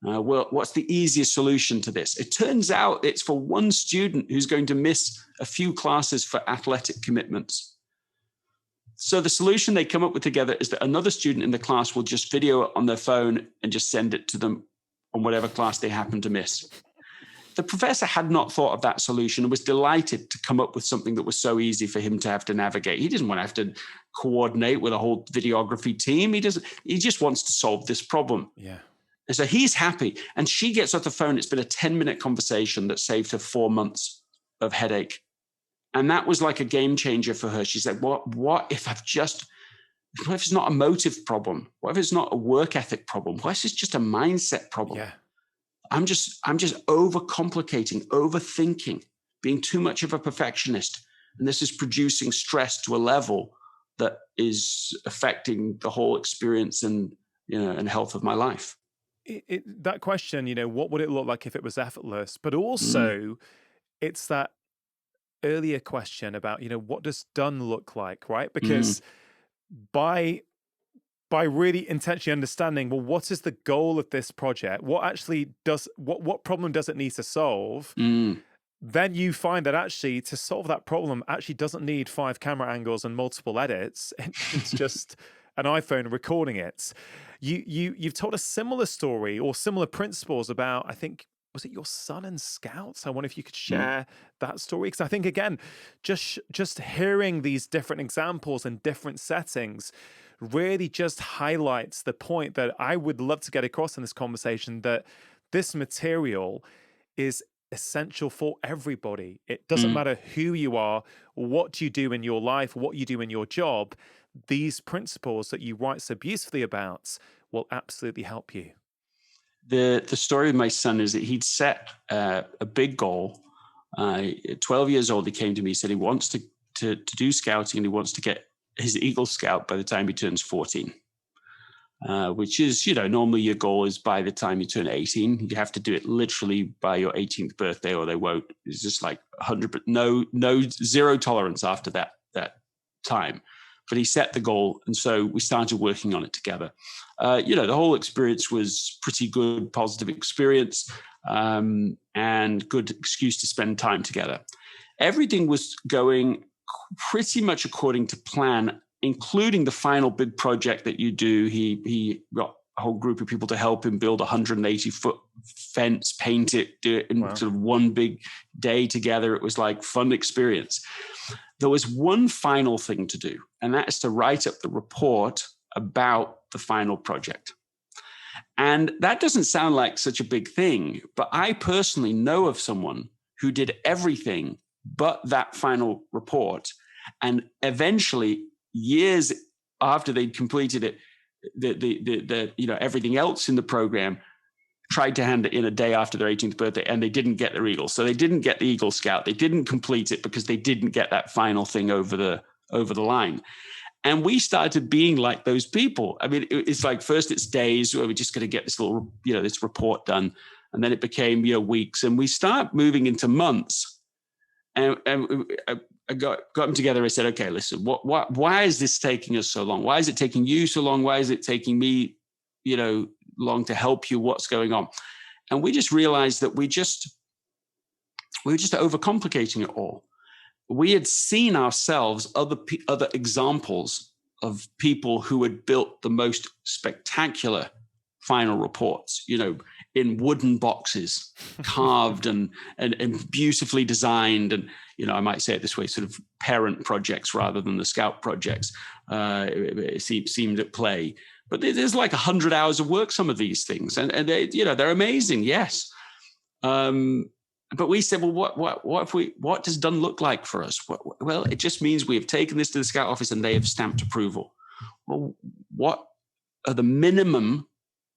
Well, what's the easiest solution to this? It turns out it's for one student who's going to miss a few classes for athletic commitments. So the solution they come up with together is that another student in the class will just video it on their phone and just send it to them on whatever class they happen to miss. The professor had not thought of that solution and was delighted to come up with something that was so easy for him to have to navigate. He doesn't want to have to coordinate with a whole videography team. He just wants to solve this problem. Yeah. And so he's happy. And she gets off the phone. It's been a 10-minute conversation that saved her 4 months of headache. And that was like a game changer for her. She said, what if it's not a motive problem? What if it's not a work ethic problem? What if it's just a mindset problem? Yeah. I'm just overcomplicating, overthinking, being too much of a perfectionist. And this is producing stress to a level that is affecting the whole experience and health of my life. That question, what would it look like if it was effortless? But also it's that earlier question about, what does done look like, right? Because by really intentionally understanding, well, what is the goal of this project? What problem does it need to solve? Then you find that actually to solve that problem actually doesn't need 5 camera angles and multiple edits. It's just an iPhone recording it. You've told a similar story or similar principles about, I think, was it your son and Scouts? I wonder if you could share that story. Because I think, again, just hearing these different examples in different settings really just highlights the point that I would love to get across in this conversation, that this material is essential for everybody. It doesn't matter who you are, what you do in your life, what you do in your job. These principles that you write so beautifully about will absolutely help you. The story of my son is that he'd set a big goal. 12 years old, he came to me, said he wants to do scouting and he wants to get his Eagle Scout by the time he turns 14, which is, normally your goal is by the time you turn 18. You have to do it literally by your 18th birthday or they won't. It's just like 100, but zero tolerance after that time. But he set the goal. And so we started working on it together. The whole experience was pretty good, positive experience, and good excuse to spend time together. Everything was going pretty much according to plan, including the final big project that you do. He got a whole group of people to help him build a 180-foot fence, paint it, do it in sort of one big day together. It was like fun experience. There was one final thing to do, and that is to write up the report about the final project. And that doesn't sound like such a big thing, but I personally know of someone who did everything but that final report. And eventually, years after they'd completed it, the everything else in the program tried to hand it in a day after their 18th birthday, and they didn't get their Eagle. So they didn't get the Eagle Scout. They didn't complete it because they didn't get that final thing over the line. And we started being like those people. I mean, it's like first it's days where we're just going to get this little, this report done. And then it became, weeks. And we start moving into months. And I got them together. I said, okay, listen, why is this taking us so long? Why is it taking you so long? Why is it taking me, long to help you? What's going on? And we just realized that we were just overcomplicating it all. We had seen ourselves, other examples of people who had built the most spectacular final reports, in wooden boxes, carved and beautifully designed. And, I might say it this way, sort of parent projects rather than the scout projects, it seemed at play. But there's like 100 hours of work, some of these things. And they, they're amazing. Yes. But we said, well, what does done look like for us? Well, it just means we have taken this to the Scout office and they have stamped approval. Well, what are the minimum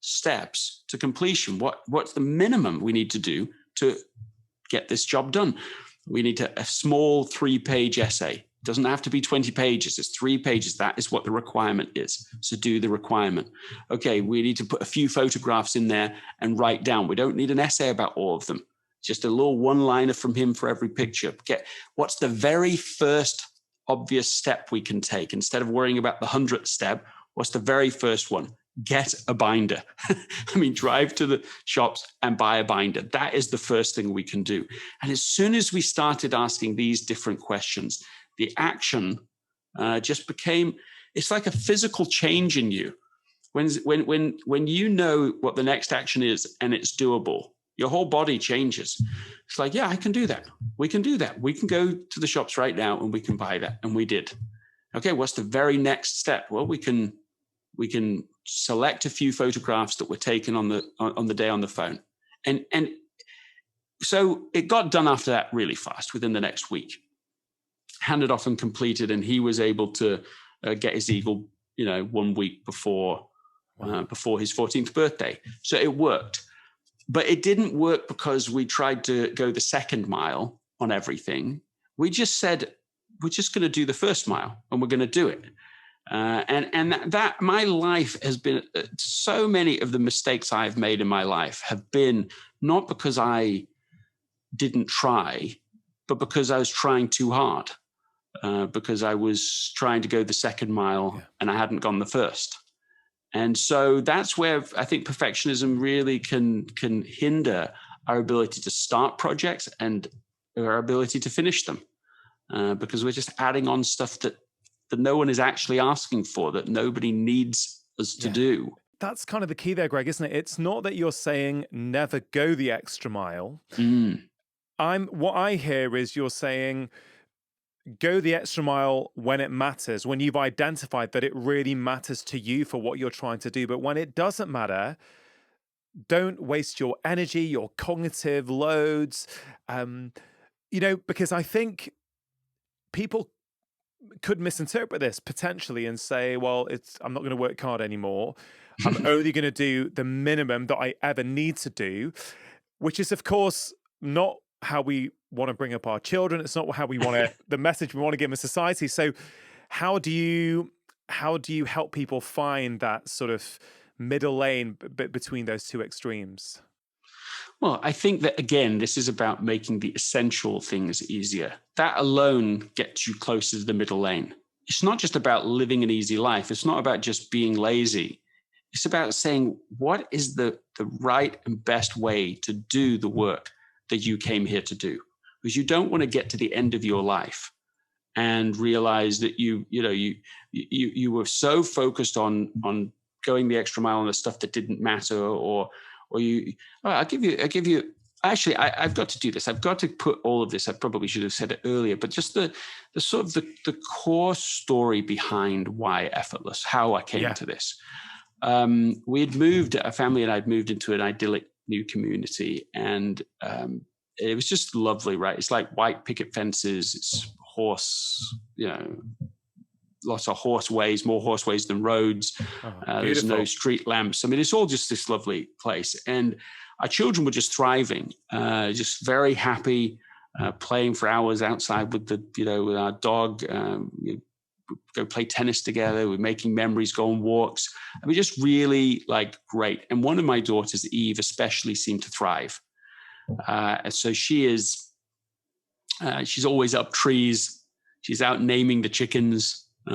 steps to completion? What's the minimum we need to do to get this job done? We need a small 3-page essay. It doesn't have to be 20 pages. It's 3 pages. That is what the requirement is. So do the requirement. Okay, we need to put a few photographs in there and write down. We don't need an essay about all of them. Just a little one-liner from him for every picture. What's the very first obvious step we can take? Instead of worrying about the 100th step, what's the very first one? Get a binder. Drive to the shops and buy a binder. That is the first thing we can do. And as soon as we started asking these different questions, the action just became, it's like a physical change in you. When you know what the next action is and it's doable, your whole body changes. It's like, yeah, I can do that. We can do that. We can go to the shops right now and we can buy that. And we did. Okay, what's the very next step? Well, we can select a few photographs that were taken on the day on the phone. And so it got done after that really fast, within the next week. Handed off and completed, and he was able to get his eagle, 1 week before his 14th birthday. So it worked. But it didn't work because we tried to go the second mile on everything. We just said, we're just going to do the first mile and we're going to do it. And that my life has been, so many of the mistakes I've made in my life have been not because I didn't try, but because I was trying too hard, because I was trying to go the second mile and I hadn't gone the first. And so that's where I think perfectionism really can hinder our ability to start projects and our ability to finish them, because we're just adding on stuff that no one is actually asking for, that nobody needs us to do. That's kind of the key there, Greg, isn't it? It's not that you're saying never go the extra mile. What I hear is you're saying go the extra mile when it matters, when you've identified that it really matters to you for what you're trying to do. But when it doesn't matter, don't waste your energy, your cognitive loads, because I think people could misinterpret this potentially and say, well, I'm not going to work hard anymore. I'm only going to do the minimum that I ever need to do, which is, of course, not how we want to bring up our children. It's not how we want to, the message we want to give in society. So how do you help people find that sort of middle lane between those two extremes? Well, I think that, again, this is about making the essential things easier. That alone gets you closer to the middle lane. It's not just about living an easy life. It's not about just being lazy. It's about saying, what is the right and best way to do the work that you came here to do? Because you don't want to get to the end of your life and realize that you were so focused on going the extra mile on the stuff that didn't matter, or I've got to do this. I've got to put all of this. I probably should have said it earlier, but just the sort of the core story behind why effortless, how I came to this. Our family and I had moved into an idyllic new community, and it was just lovely, right? It's like white picket fences, it's lots of horseways, more horseways than roads. There's no street lamps. I mean, it's all just this lovely place. And our children were just thriving, just very happy, playing for hours outside with with our dog. We go play tennis together. We're making memories, go on walks. I mean, just really great. And one of my daughters, Eve, especially seemed to thrive. So she's always up trees. She's out naming the chickens. We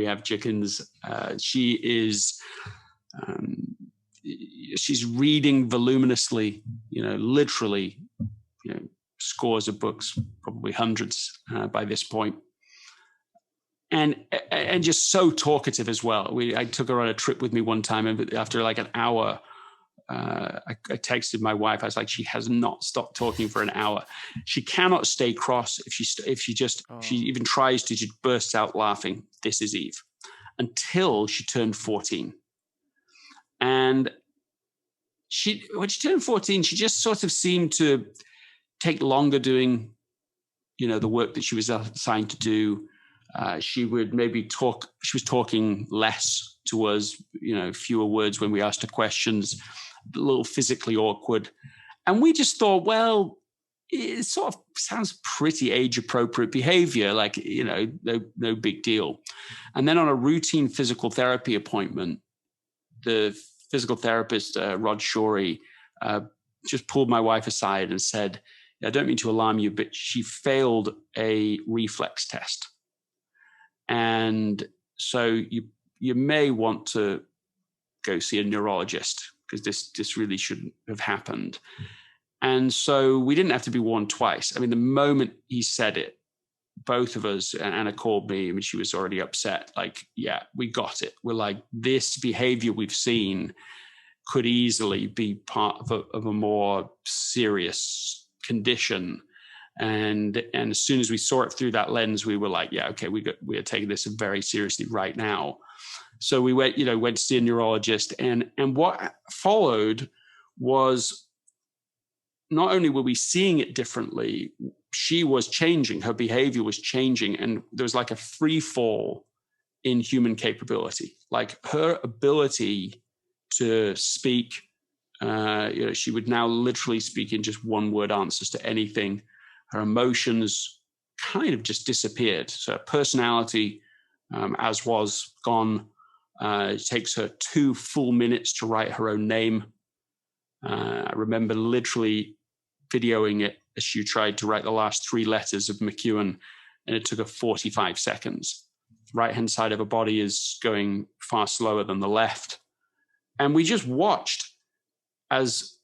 have chickens. She's reading voluminously, literally, scores of books, probably hundreds by this point. and just so talkative as well. I took her on a trip with me one time, and after like an hour, I texted my wife. I was like, she has not stopped talking for an hour. She cannot stay cross if she even tries to. She bursts out laughing. This is Eve, until she turned 14, and when she turned 14, she just sort of seemed to take longer doing, the work that she was assigned to do. She would maybe talk. She was talking less to us, fewer words when we asked her questions. A little physically awkward. And we just thought, well, it sort of sounds pretty age-appropriate behavior, like, no big deal. And then on a routine physical therapy appointment, the physical therapist, Rod Shorey, just pulled my wife aside and said, I don't mean to alarm you, but she failed a reflex test. And so you may want to go see a neurologist, because this really shouldn't have happened. And so we didn't have to be warned twice. I mean, the moment he said it, both of us, and Anna called me, I mean, she was already upset. Like, yeah, we got it. We're like, this behavior we've seen could easily be part of a more serious condition. And as soon as we saw it through that lens, we were like, yeah, okay, we are taking this very seriously right now. So we went to see a neurologist, and what followed was, not only were we seeing it differently, she was changing, her behavior was changing, and there was like a free fall in human capability. Like, her ability to speak, she would now literally speak in just one word answers to anything. Her emotions kind of just disappeared. So her personality, as was, gone. It takes her 2 full minutes to write her own name. I remember literally videoing it as she tried to write the last 3 letters of Mckeown, and it took her 45 seconds. The right-hand side of her body is going far slower than the left. And we just watched as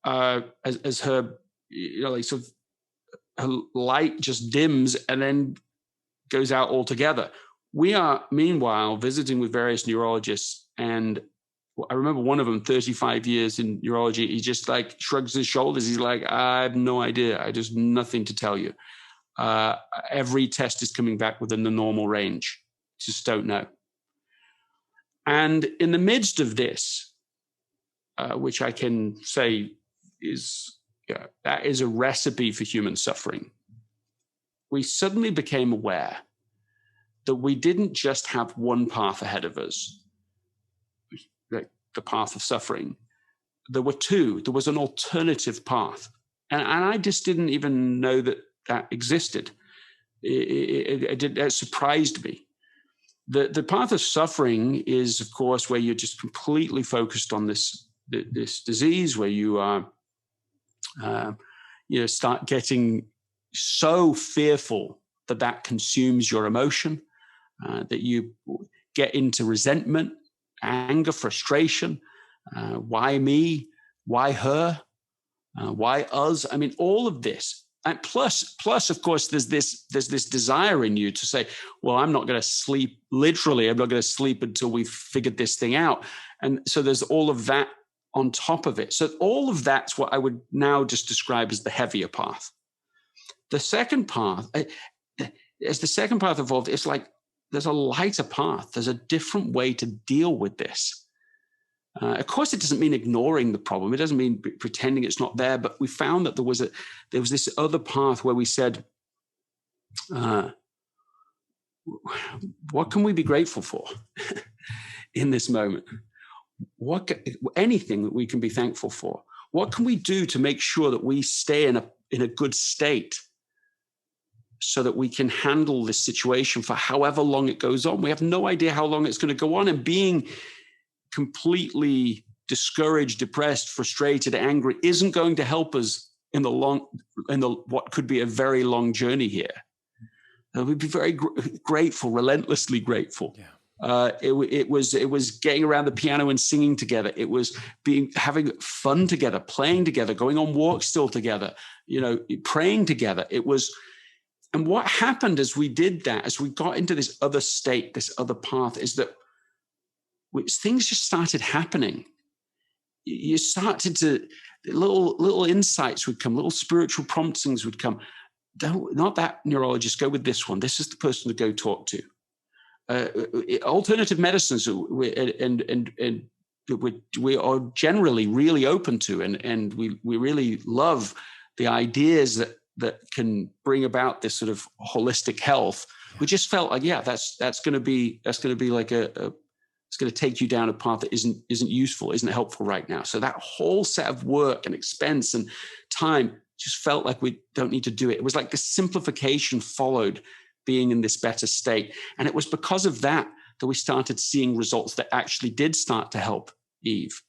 her, sort of, her light just dims and then goes out altogether. We are, meanwhile, visiting with various neurologists, and I remember one of them, 35 years in neurology, he just like shrugs his shoulders. He's like, I have no idea. I just nothing to tell you. Every test is coming back within the normal range. Just don't know. And in the midst of this, which I can say that is a recipe for human suffering, we suddenly became aware that we didn't just have one path ahead of us, like the path of suffering. There were 2. There was an alternative path. And I just didn't even know that existed. It surprised me. The path of suffering is, of course, where you're just completely focused on this disease, where you are, start getting so fearful that consumes your emotion, that you get into resentment, anger, frustration. Why me? Why her? Why us? I mean, all of this. And plus, of course, there's this desire in you to say, well, I'm not going to sleep. Literally, I'm not going to sleep until we've figured this thing out. And so there's all of that on top of it. So all of that's what I would now just describe as the heavier path. The second path, as the second path evolved, it's like there's a lighter path. There's a different way to deal with this. Of course, it doesn't mean ignoring the problem. It doesn't mean pretending it's not there. But we found that there was this other path where we said, what can we be grateful for in this moment? Anything that we can be thankful for. What can we do to make sure that we stay in a good state, so that we can handle this situation for however long it goes on? We have no idea how long it's going to go on, and being completely discouraged, depressed, frustrated, angry isn't going to help us in what could be a very long journey here. We'd be very grateful, relentlessly grateful. Yeah. It was getting around the piano and singing together. It was having fun together, playing together, going on walks still together, praying together. It was And what happened as we did that, as we got into this other state, this other path, is that things just started happening. You started to, little insights would come, little spiritual promptings would come. Not that neurologist, go with this one. This is the person to go talk to. Alternative medicines, and we are generally really open to, and we really love the ideas that can bring about this sort of holistic health. We just felt like, that's going to be like it's going to take you down a path that isn't useful, isn't helpful right now. So that whole set of work and expense and time just felt like we don't need to do it. It was like the simplification followed being in this better state. And it was because of that we started seeing results that actually did start to help Eve.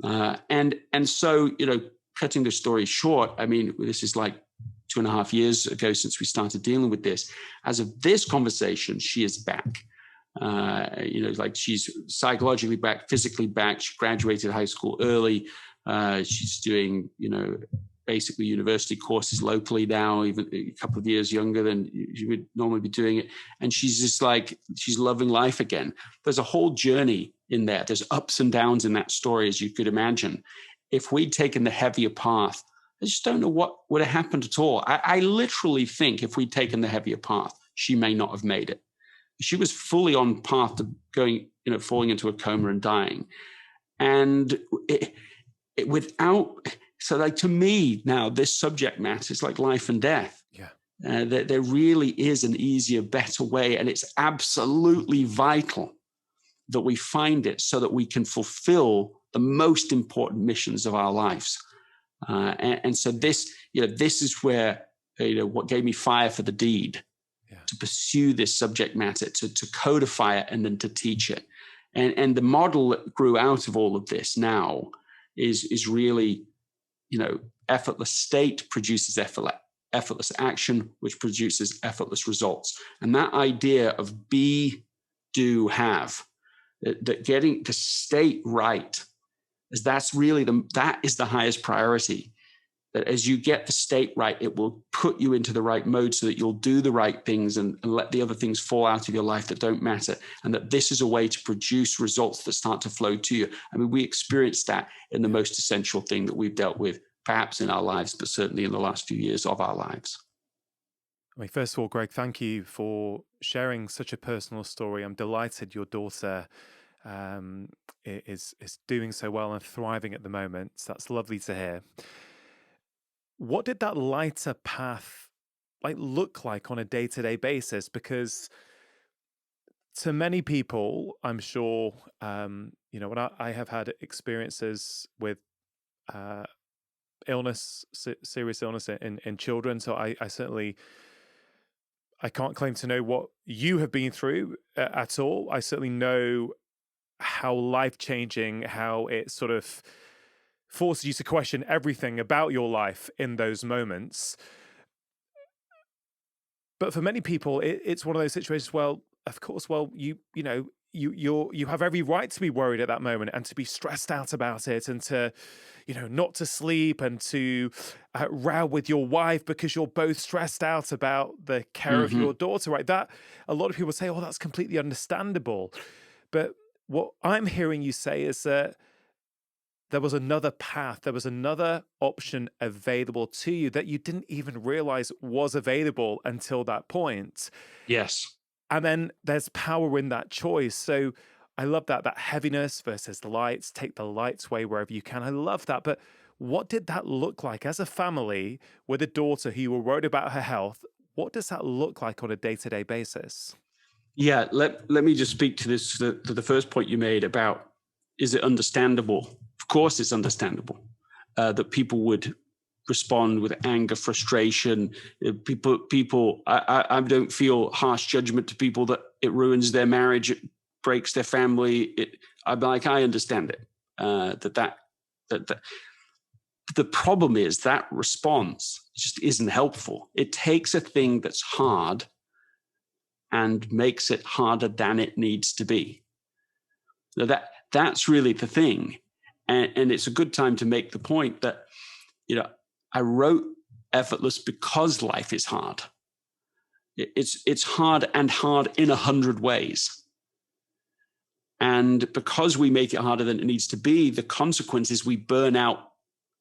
And so, cutting the story short, I mean, this is like 2.5 years ago since we started dealing with this. As of this conversation, she is back. Like she's psychologically back, physically back. She graduated high school early. She's doing, basically university courses locally now, even a couple of years younger than you would normally be doing it. And she's just like, she's loving life again. There's a whole journey in there. There's ups and downs in that story, as you could imagine. If we'd taken the heavier path, I just don't know what would have happened at all. I literally think if we'd taken the heavier path, she may not have made it. She was fully on path to going, falling into a coma and dying. And so like to me now, this subject matter is like life and death. Yeah. There really is an easier, better way. And it's absolutely vital that we find it so that we can fulfill the most important missions of our lives. And so this is where, what gave me fire for the deed. Yeah. To pursue this subject matter, to codify it, and then to teach it. And the model that grew out of all of this now is really, effortless state produces effortless action, which produces effortless results. And that idea of be, do, have, that getting the state right, that is the highest priority. That as you get the state right, it will put you into the right mode so that you'll do the right things and let the other things fall out of your life that don't matter. And that this is a way to produce results that start to flow to you. I mean, we experienced that in the most essential thing that we've dealt with, perhaps in our lives, but certainly in the last few years of our lives. I mean, first of all, Greg, thank you for sharing such a personal story. I'm delighted your daughter is doing so well and thriving at the moment. So that's lovely to hear. What did that lighter path look like on a day-to-day basis? Because to many people, I'm sure, when I have had experiences with serious illness in children. So I certainly, I can't claim to know what you have been through at all. I certainly know how life-changing, how it sort of forces you to question everything about your life in those moments. But for many people, it's one of those situations. Well, of course, you have every right to be worried at that moment and to be stressed out about it, and to, not to sleep, and to row with your wife because you're both stressed out about the care of your daughter. Right? That a lot of people say, "Oh, that's completely understandable." But what I'm hearing you say is that there was another path, there was another option available to you that you didn't even realize was available until that point. Yes. And then there's power in that choice. So I love that heaviness versus the lights, take the lights away wherever you can. I love that. But what did that look like as a family with a daughter who you were worried about her health? What does that look like on a day-to-day basis? Yeah, let me just speak to this, to the first point you made about, is it understandable? Of course it's understandable that people would respond with anger, frustration. People, I don't feel harsh judgment to people that it ruins their marriage, it breaks their family. I understand it. That the problem is that response just isn't helpful. It takes a thing that's hard and makes it harder than it needs to be. Now that's really the thing. And it's a good time to make the point that, I wrote Effortless because life is hard. It's hard and hard in 100 ways. And because we make it harder than it needs to be, the consequence is we burn out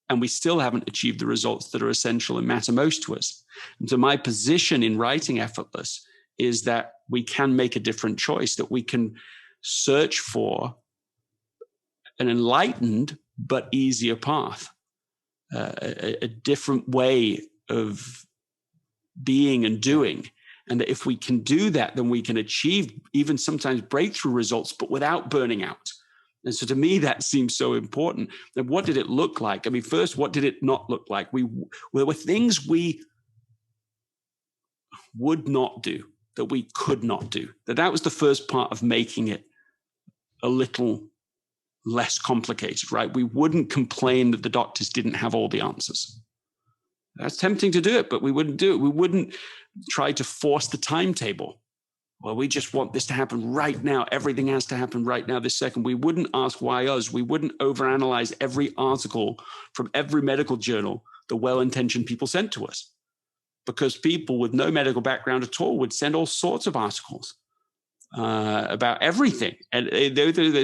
and we still haven't achieved the results that are essential and matter most to us. And so my position in writing Effortless is that we can make a different choice, that we can search for an enlightened but easier path, a different way of being and doing. And that if we can do that, then we can achieve even sometimes breakthrough results, but without burning out. And so to me, that seems so important. And what did it look like? I mean, first, what did it not look like? There were things we would not do, that we could not do. That was the first part of making it a little less complicated, right? We wouldn't complain that the doctors didn't have all the answers. That's tempting to do it, but we wouldn't do it. We wouldn't try to force the timetable. Well, we just want this to happen right now. Everything has to happen right now, this second. We wouldn't ask why us. We wouldn't overanalyze every article from every medical journal the well-intentioned people sent to us, because people with no medical background at all would send all sorts of articles about everything. And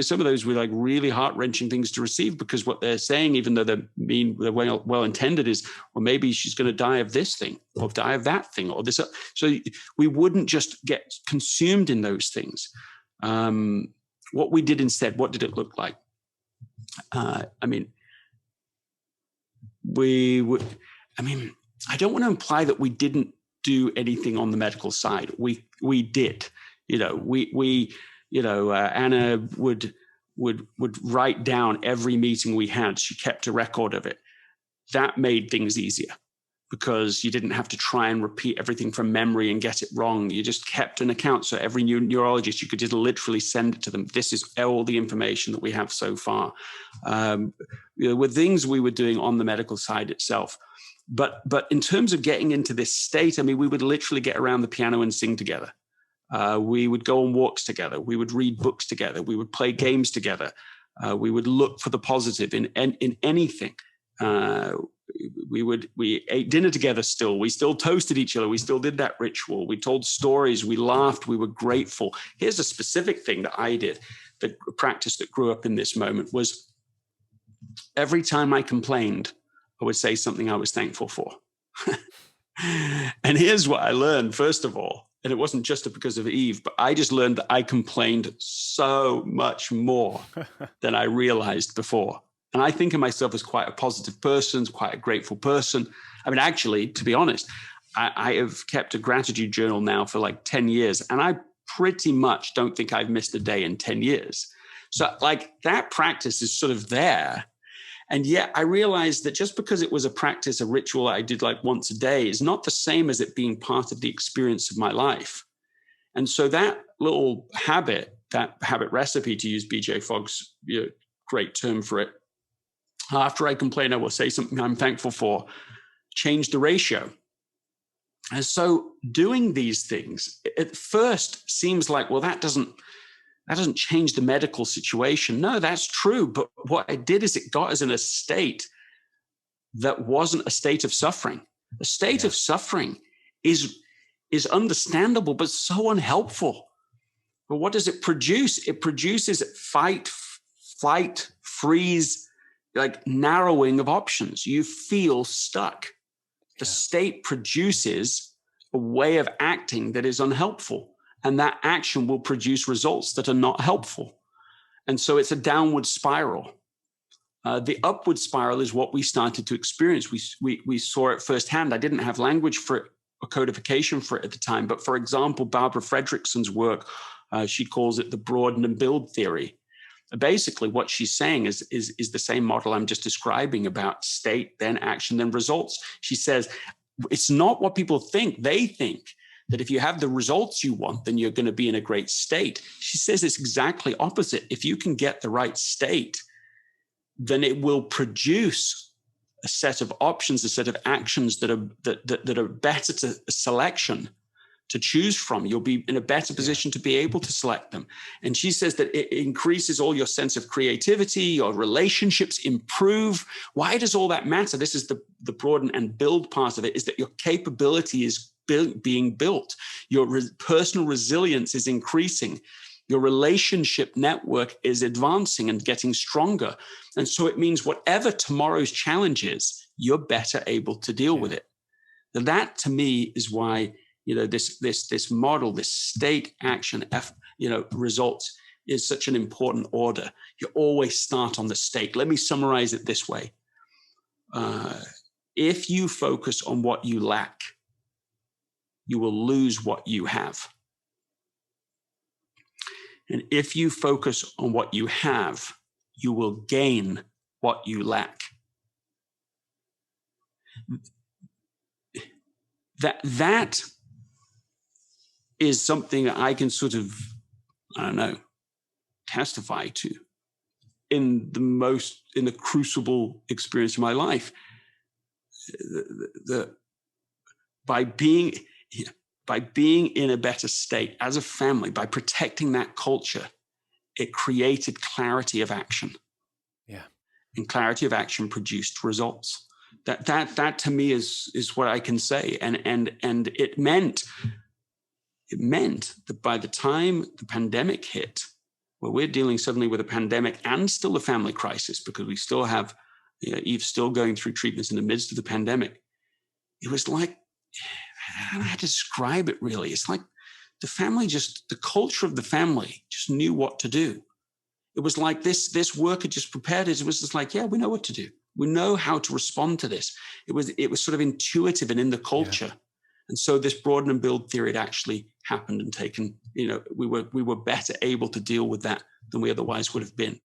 some of those were like really heart-wrenching things to receive, because what they're saying, even though they're well-intended, is, well, maybe she's going to die of this thing or die of that thing or this. So we wouldn't just get consumed in those things. What we did instead, what did it look like? I don't want to imply that we didn't do anything on the medical side. We did. Anna would write down every meeting we had. She kept a record of it. That made things easier, because you didn't have to try and repeat everything from memory and get it wrong. You just kept an account. So every new neurologist, you could just literally send it to them. This is all the information that we have so far. With things we were doing on the medical side itself. But in terms of getting into this state, we would literally get around the piano and sing together. We would go on walks together. We would read books together. We would play games together. We would look for the positive in anything. We ate dinner together still. We still toasted each other. We still did that ritual. We told stories. We laughed. We were grateful. Here's a specific thing that I did, the practice that grew up in this moment, was every time I complained, I would say something I was thankful for. And here's what I learned, first of all. And it wasn't just because of Eve, but I just learned that I complained so much more than I realized before. And I think of myself as quite a positive person, quite a grateful person. Actually, to be honest, I have kept a gratitude journal now for like 10 years, and I pretty much don't think I've missed a day in 10 years. So that practice is sort of there. And yet I realized that just because it was a practice, a ritual I did like once a day, is not the same as it being part of the experience of my life. And so that little habit, that habit recipe, to use BJ Fogg's great term for it, after I complain, I will say something I'm thankful for, changed the ratio. And so doing these things at first seems like, well, that doesn't change the medical situation. No, that's true. But what it did is it got us in a state that wasn't a state of suffering. A state of suffering is understandable, but so unhelpful. But what does it produce? It produces fight, flight, freeze, like narrowing of options. You feel stuck. The state produces a way of acting that is unhelpful. And that action will produce results that are not helpful. And so it's a downward spiral. The upward spiral is what we started to experience. We saw it firsthand. I didn't have language for it or codification for it at the time. But for example, Barbara Fredrickson's work, she calls it the broaden and build theory. Basically, what she's saying is the same model I'm just describing about state, then action, then results. She says, it's not what people think. They think that if you have the results you want, then you're going to be in a great state. She says it's exactly opposite. If you can get the right state, then it will produce a set of options, a set of actions that are better to selection to choose from. You'll be in a better position to be able to select them. And she says that it increases all your sense of creativity, your relationships improve. Why does all that matter? This is the broaden and build part of it, is that your capability is being built. Your personal resilience is increasing. Your relationship network is advancing and getting stronger. And so it means whatever tomorrow's challenge is, you're better able to deal with it. And that to me is why, this model, this state, action, results is such an important order. You always start on the state. Let me summarize it this way. If you focus on what you lack, you will lose what you have. And if you focus on what you have, you will gain what you lack. That is something that I can sort of, testify to in the crucible experience of my life. By being in a better state as a family, by protecting that culture, it created clarity of action. Yeah. And clarity of action produced results. That to me is what I can say. And it meant that by the time the pandemic hit, where we're dealing suddenly with a pandemic and still a family crisis, because we still have Eve's still going through treatments in the midst of the pandemic. It was like, I don't know how to describe it really. It's like the culture of the family just knew what to do. It was like this work had just prepared us. It was just like, yeah, we know what to do. We know how to respond to this. It was sort of intuitive and in the culture. Yeah. And so this broaden and build theory had actually happened and taken, we were better able to deal with that than we otherwise would have been.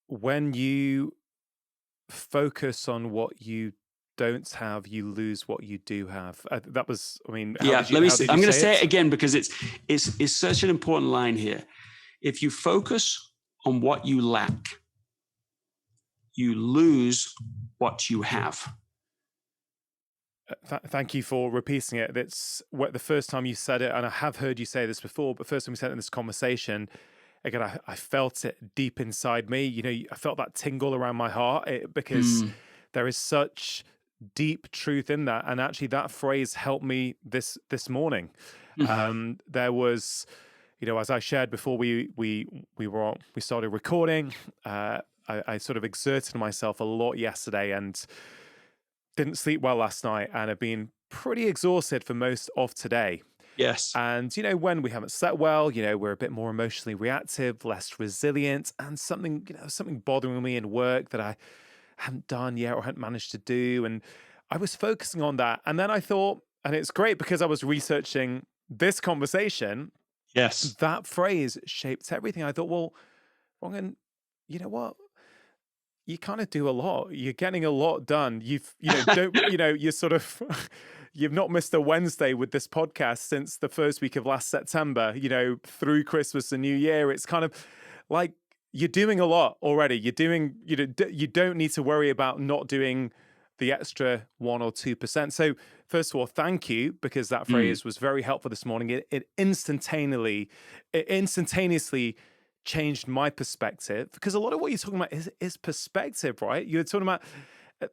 When you focus on what you don't have, you lose what you do have. That was, yeah. Let me. I'm going to say it again because it's such an important line here. If you focus on what you lack, you lose what you have. Thank you for repeating it. That's what the first time you said it, and I have heard you say this before, but first time we said it in this conversation, again, I felt it deep inside me. I felt that tingle around my heart because there is such deep truth in that. And actually that phrase helped me this morning. There was, as I shared before we started recording, I sort of exerted myself a lot yesterday and didn't sleep well last night and have been pretty exhausted for most of today. Yes. And, when we haven't slept well, we're a bit more emotionally reactive, less resilient, and something bothering me in work that I hadn't done yet or hadn't managed to do. And I was focusing on that. And then I thought, and it's great because I was researching this conversation. Yes. That phrase shaped everything. I thought, well, Rangan, you know what? You kind of do a lot. You're getting a lot done. You've not missed a Wednesday with this podcast since the first week of last September, through Christmas and New Year. It's kind of like you're doing a lot already. You don't need to worry about not doing the extra 1 or 2%. So first of all, thank you, because that phrase was very helpful this morning. It instantaneously changed my perspective, because a lot of what you're talking about is perspective, right? You're talking about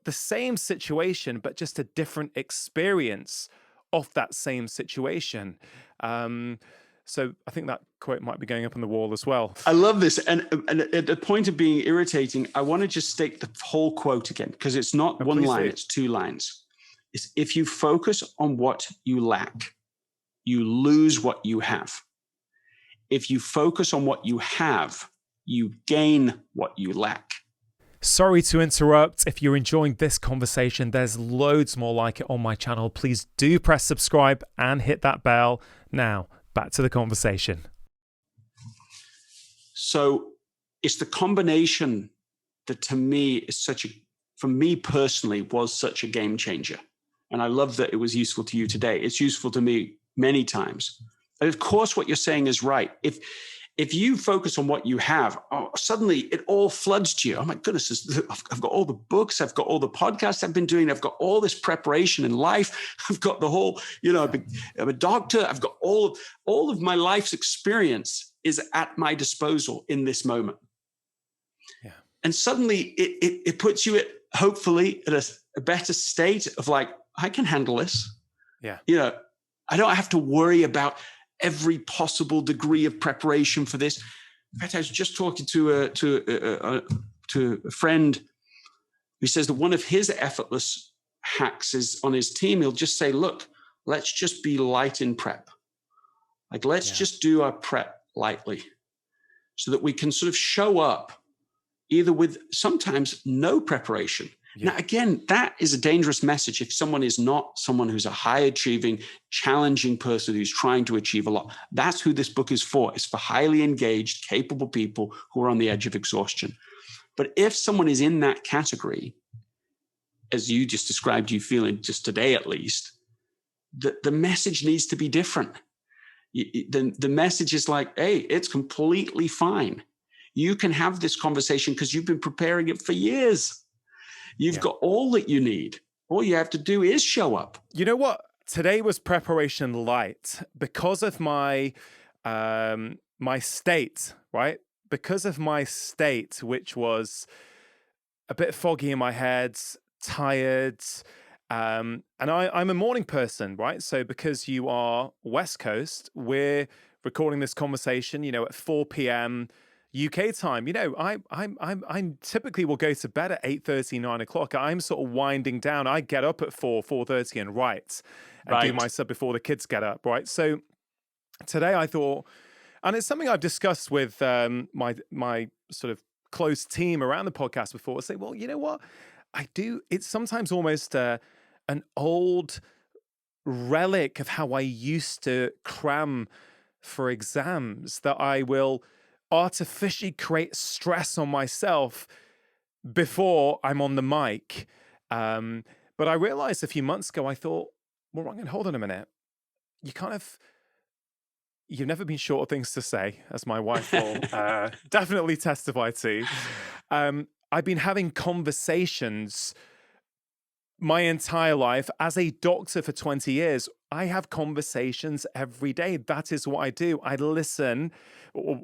the same situation, but just a different experience of that same situation. So I think that quote might be going up on the wall as well. I love this. And at the point of being irritating, I want to just state the whole quote again, because it's not one line, it's 2 lines. It's if you focus on what you lack, you lose what you have. If you focus on what you have, you gain what you lack. Sorry to interrupt. If you're enjoying this conversation, there's loads more like it on my channel. Please do press subscribe and hit that bell. Now, back to the conversation. So it's the combination that to me is for me personally, was such a game changer. And I love that it was useful to you today. It's useful to me many times. And of course, what you're saying is right. If you focus on what you have, suddenly it all floods to you. Oh my goodness, I've got all the books, I've got all the podcasts I've been doing, I've got all this preparation in life, I've got the whole, I'm a doctor, I've got all of my life's experience is at my disposal in this moment. Yeah. And suddenly it puts you at hopefully at a better state of like, I can handle this. Yeah. I don't have to worry about every possible degree of preparation for this. In fact, I was just talking to a friend who says that one of his effortless hacks is on his team. He'll just say, look, let's just be light in prep. Like, let's just do our prep lightly so that we can sort of show up either with sometimes no preparation. Yeah. Now, again, that is a dangerous message if someone is not someone who's a high achieving, challenging person who's trying to achieve a lot. That's who this book is for. It's for highly engaged, capable people who are on the edge of exhaustion. But if someone is in that category, as you just described, you feeling just today at least, the message needs to be different. The message is like, hey, it's completely fine. You can have this conversation because you've been preparing it for years. You've got all that you need. All you have to do is show up. You know what? Today was preparation light because of my my state, right? Because of my state, which was a bit foggy in my head, tired. And I'm a morning person, right? So because you are West Coast, we're recording this conversation, at 4 p.m. UK time. I'm typically will go to bed at 8:30, 9 o'clock. I'm sort of winding down. I get up at 4:30 and write do my stuff before the kids get up, right? So today I thought, and it's something I've discussed with my sort of close team around the podcast before. I say, well, you know what? I do. It's sometimes almost an old relic of how I used to cram for exams, that I will artificially create stress on myself before I'm on the mic. But I realized a few months ago, I thought, well, Rangan, hold on a minute. You've never been short of things to say, as my wife will definitely testify to. I've been having conversations my entire life as a doctor for 20 years. I have conversations every day. That is what I do. I listen.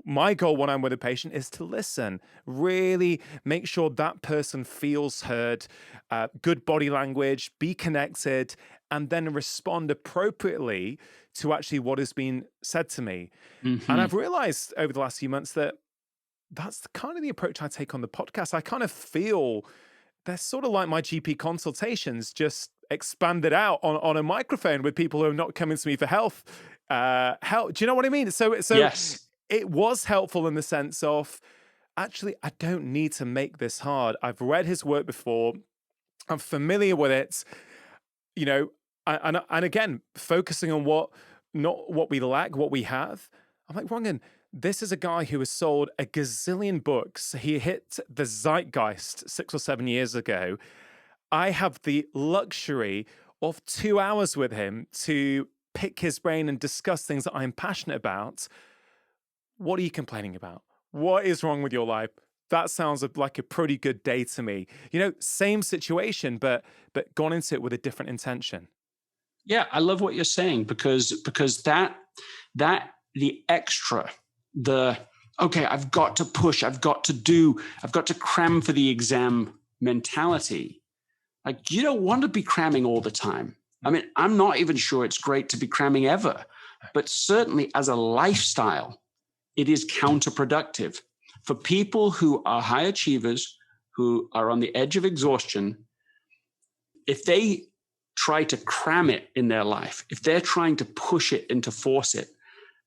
My goal when I'm with a patient is to listen, really make sure that person feels heard, good body language, be connected, and then respond appropriately to actually what has been said to me. Mm-hmm. And I've realized over the last few months that that's kind of the approach I take on the podcast. I kind of feel they're sort of like my GP consultations, just expanded out on a microphone with people who are not coming to me for health. Do you know what I mean? So yes. It was helpful in the sense of, actually, I don't need to make this hard. I've read his work before. I'm familiar with it. And again, focusing on not what we lack, what we have. I'm like, Rangan, this is a guy who has sold a gazillion books. He hit the zeitgeist 6 or 7 years ago. I have the luxury of 2 hours with him to pick his brain and discuss things that I'm passionate about. What are you complaining about? What is wrong with your life? That sounds like a pretty good day to me. Same situation, but gone into it with a different intention. Yeah, I love what you're saying because that the extra, okay, I've got to push, I've got to cram for the exam mentality. Like, you don't want to be cramming all the time. I mean, I'm not even sure it's great to be cramming ever, but certainly as a lifestyle, it is counterproductive. For people who are high achievers, who are on the edge of exhaustion, if they try to cram it in their life, if they're trying to push it and to force it,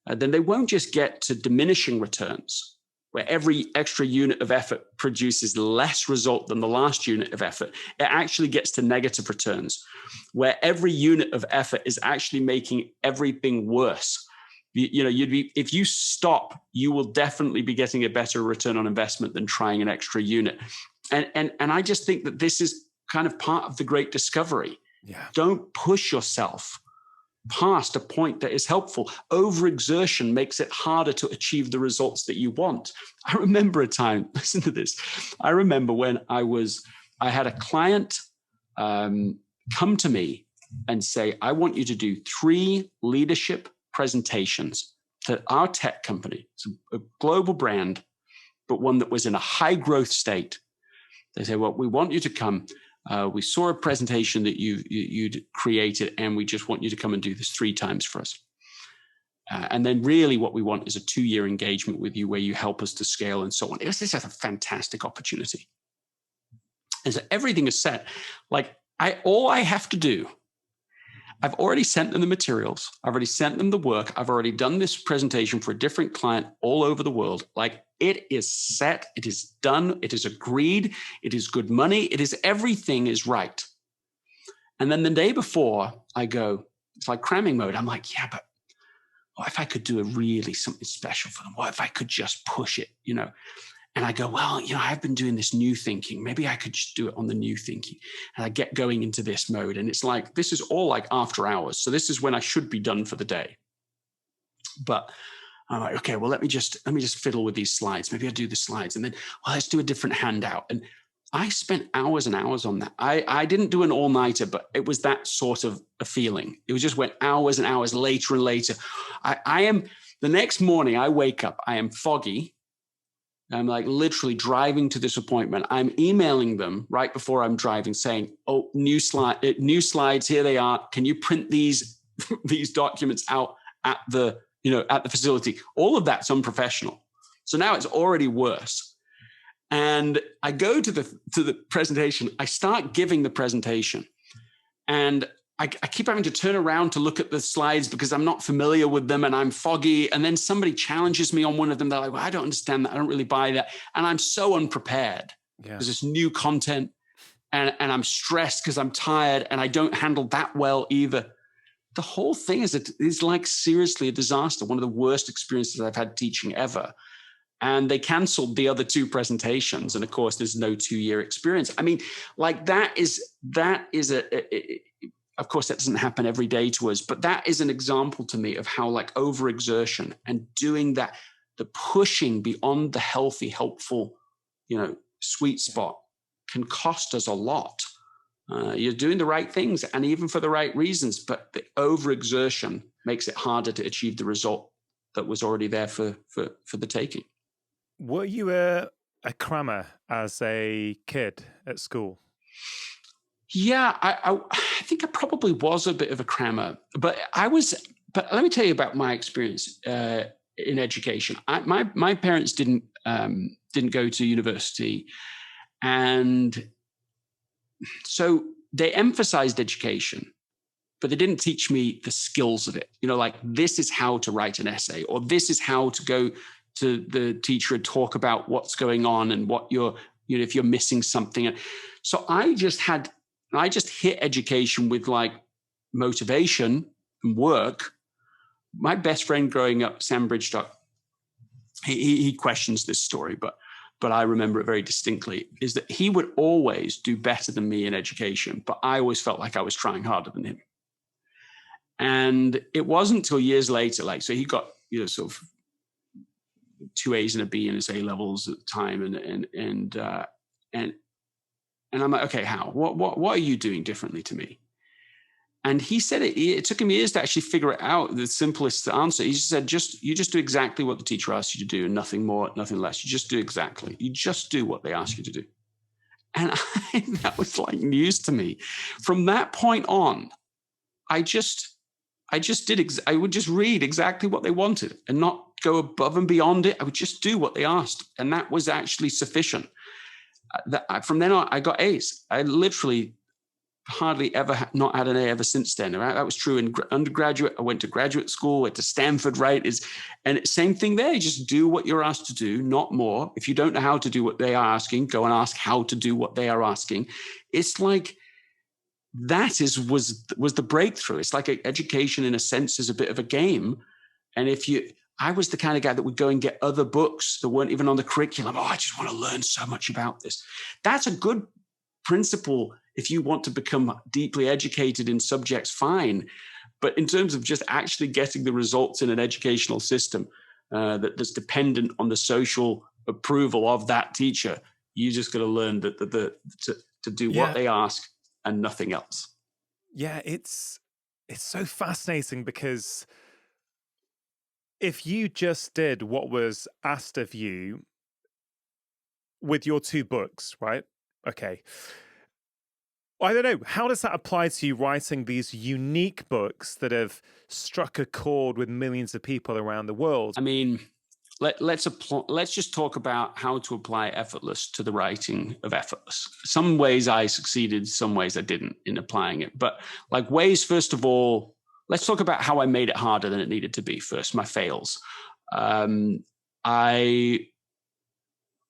then they won't just get to diminishing returns, where every extra unit of effort produces less result than the last unit of effort. It actually gets to negative returns, where every unit of effort is actually making everything worse. If you stop, you will definitely be getting a better return on investment than trying an extra unit. And I just think that this is kind of part of the great discovery. Yeah. Don't push yourself past a point that is helpful. Overexertion makes it harder to achieve the results that you want. I remember a time, listen to this. I remember when I had a client come to me and say, I want you to do 3 leadership presentations to our tech company. It's a global brand, but one that was in a high growth state. They say, well, we want you to come. We saw a presentation that you'd created, and we just want you to come and do this 3 times for us. And then really what we want is a 2-year engagement with you where you help us to scale and so on. This is a fantastic opportunity. And so everything is set. Like all I have to do, I've already sent them the materials. I've already sent them the work. I've already done this presentation for a different client all over the world. Like it is set. It is done. It is agreed. It is good money. It is everything is right. And then the day before I go, it's like cramming mode. I'm like, yeah, but what if I could do something special for them? What if I could just push it, And I go, well, I've been doing this new thinking. Maybe I could just do it on the new thinking. And I get going into this mode. And it's like, this is all like after hours. So this is when I should be done for the day. But I'm like, okay, well, let me just fiddle with these slides. Maybe I'll do the slides. And then, well, let's do a different handout. And I spent hours and hours on that. I didn't do an all-nighter, but it was that sort of a feeling. It was just went hours and hours later and later. The next morning I wake up, I am foggy. I'm like literally driving to this appointment. I'm emailing them right before I'm driving saying, oh, new slides, here they are. Can you print these documents out at the facility? All of that's unprofessional. So now it's already worse. And I go to the presentation. I start giving the presentation, and I keep having to turn around to look at the slides because I'm not familiar with them and I'm foggy. And then somebody challenges me on one of them. They're like, well, I don't understand that. I don't really buy that. And I'm so unprepared. There's this new content and I'm stressed because I'm tired and I don't handle that well either. The whole thing is like seriously a disaster. One of the worst experiences I've had teaching ever. And they canceled the other 2 presentations. And of course, there's no 2-year experience. I mean, like that is of course, that doesn't happen every day to us, but that is an example to me of how like overexertion and doing that, the pushing beyond the healthy, helpful, sweet spot can cost us a lot. You're doing the right things and even for the right reasons, but the overexertion makes it harder to achieve the result that was already there for the taking. Were you a crammer as a kid at school? Yeah, I think I probably was a bit of a crammer, but let me tell you about my experience in education. My parents didn't go to university, and so they emphasized education, but they didn't teach me the skills of it. Like this is how to write an essay, or this is how to go to the teacher and talk about what's going on and what if you're missing something. So I just hit education with like motivation and work. My best friend growing up, Sam Bridgestock, he questions this story, but I remember it very distinctly, is that he would always do better than me in education, but I always felt like I was trying harder than him. And it wasn't until years later, so he got, sort of 2 A's and a B in his A levels at the time. And I'm like, okay, how? What are you doing differently to me? And he said it took him years to actually figure it out. The simplest answer, he just said, you just do exactly what the teacher asks you to do and nothing more, nothing less. You just do what they ask you to do. And that was like news to me. From that point on, I would just read exactly what they wanted and not go above and beyond it. I would just do what they asked. And that was actually sufficient. From then on, I got A's. I literally hardly ever not had an A ever since then. Right? That was true in undergraduate. I went to graduate school, went to Stanford, right? And same thing there. You just do what you're asked to do, not more. If you don't know how to do what they are asking, go and ask how to do what they are asking. It's like was the breakthrough. It's like education in a sense is a bit of a game. And I was the kind of guy that would go and get other books that weren't even on the curriculum. Oh, I just want to learn so much about this. That's a good principle. If you want to become deeply educated in subjects, fine. But in terms of just actually getting the results in an educational system that's dependent on the social approval of that teacher, you just got to learn to do what they ask and nothing else. Yeah, it's so fascinating because if you just did what was asked of you with your 2 books, right? Okay. I don't know. How does that apply to you writing these unique books that have struck a chord with millions of people around the world? I mean, let's just talk about how to apply effortless to the writing of effortless. Some ways I succeeded, some ways I didn't in applying it. But like ways, first of all, let's talk about how I made it harder than it needed to be first, my fails. I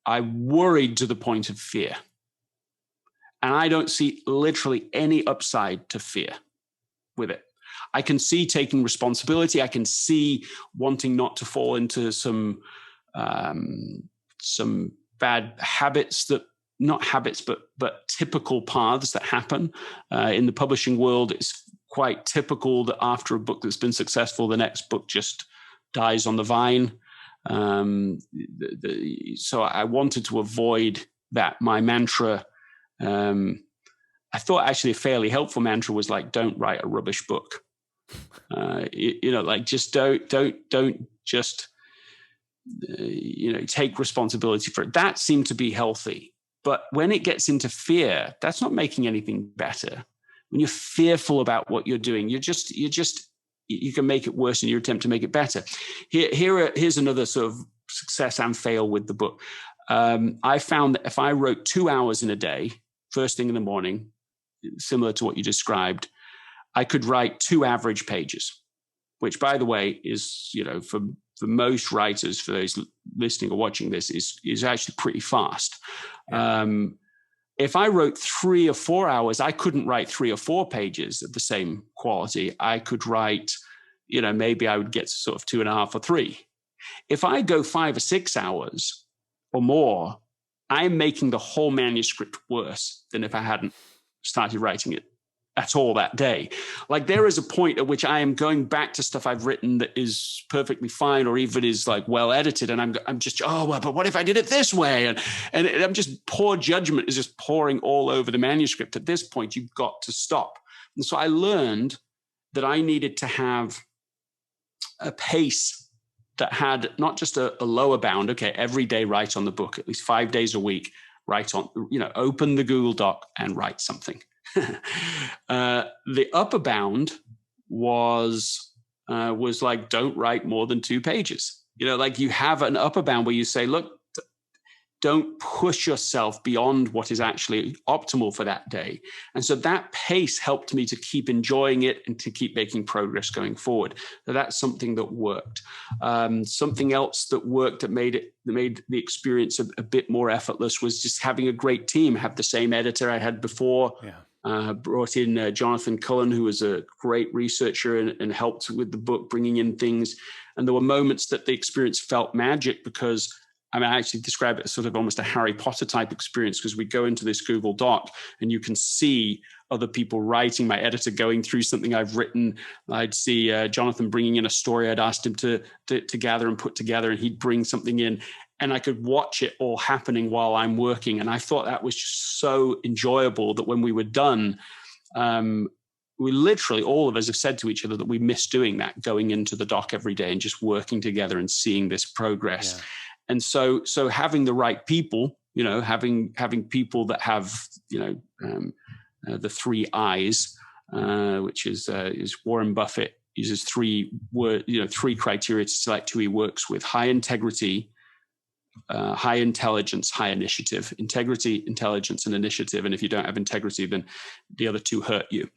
worried to the point of fear. And I don't see literally any upside to fear with it. I can see taking responsibility. I can see wanting not to fall into some bad habits that, not habits, but typical paths that happen. In the publishing world, it's quite typical that after a book that's been successful, the next book just dies on the vine. So I wanted to avoid that. My mantra, I thought actually a fairly helpful mantra was like, don't write a rubbish book. Like just don't just, take responsibility for it. That seemed to be healthy. But when it gets into fear, that's not making anything better. When you're fearful about what you're doing, you can make it worse in your attempt to make it better. Here's another sort of success and fail with the book. I found that if I wrote 2 hours in a day, first thing in the morning, similar to what you described, I could write 2 average pages, which, by the way, is, for most writers, for those listening or watching this, is actually pretty fast. Yeah. If I wrote 3 or 4 hours, I couldn't write 3 or 4 pages of the same quality. I could write, maybe I would get to sort of 2.5 or 3. If I go 5 or 6 hours or more, I'm making the whole manuscript worse than if I hadn't started writing it at all that day. Like there is a point at which I am going back to stuff I've written that is perfectly fine, or even is like well edited, and I'm just, but what if I did it this way? And I'm just, poor judgment is just pouring all over the manuscript. At this point, you've got to stop. And so I learned that I needed to have a pace that had not just a lower bound. Okay, every day write on the book, at least 5 days a week, write on, open the Google Doc and write something. The upper bound was like, don't write more than 2 pages. Like you have an upper bound where you say, look, don't push yourself beyond what is actually optimal for that day. And so that pace helped me to keep enjoying it and to keep making progress going forward. So that's something that worked. Something else that worked that made the experience a bit more effortless was just having a great team. Have the same editor I had before. Yeah. Brought in Jonathan Cullen, who was a great researcher and helped with the book, bringing in things. And there were moments that the experience felt magic because, I actually describe it as sort of almost a Harry Potter type experience, because we go into this Google Doc and you can see other people writing, my editor going through something I've written. I'd see Jonathan bringing in a story I'd asked him to gather and put together, and he'd bring something in. And I could watch it all happening while I'm working. And I thought that was just so enjoyable that when we were done, we literally, all of us have said to each other that we miss doing that, going into the doc every day and just working together and seeing this progress. Yeah. And so having the right people, having people that have, the 3 I's, which is Warren Buffett uses 3 criteria to select who he works with: high integrity, high intelligence, high initiative. Integrity, intelligence, and initiative. And if you don't have integrity, then the other 2 hurt you.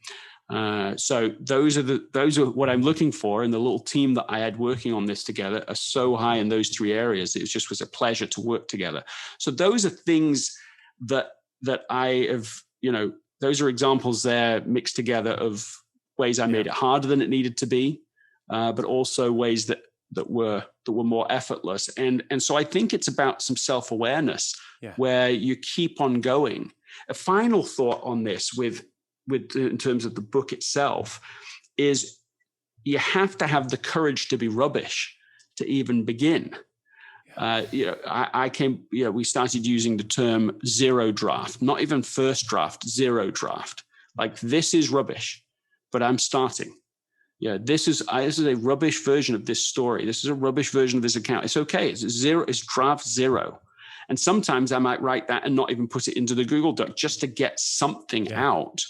So those are what I'm looking for. And the little team that I had working on this together are so high in those 3 areas. It was a pleasure to work together. So those are things that I have, those are examples there mixed together of ways I made it harder than it needed to be, but also ways that were more effortless. And so I think it's about some self-awareness where you keep on going. A final thought on this with in terms of the book itself is you have to have the courage to be rubbish to even begin. We started using the term zero draft, not even first draft, zero draft. Like, this is rubbish, but I'm starting. This is a rubbish version of this story. This is a rubbish version of this account. It's okay. It's draft 0. And sometimes I might write that and not even put it into the Google Doc just to get something out.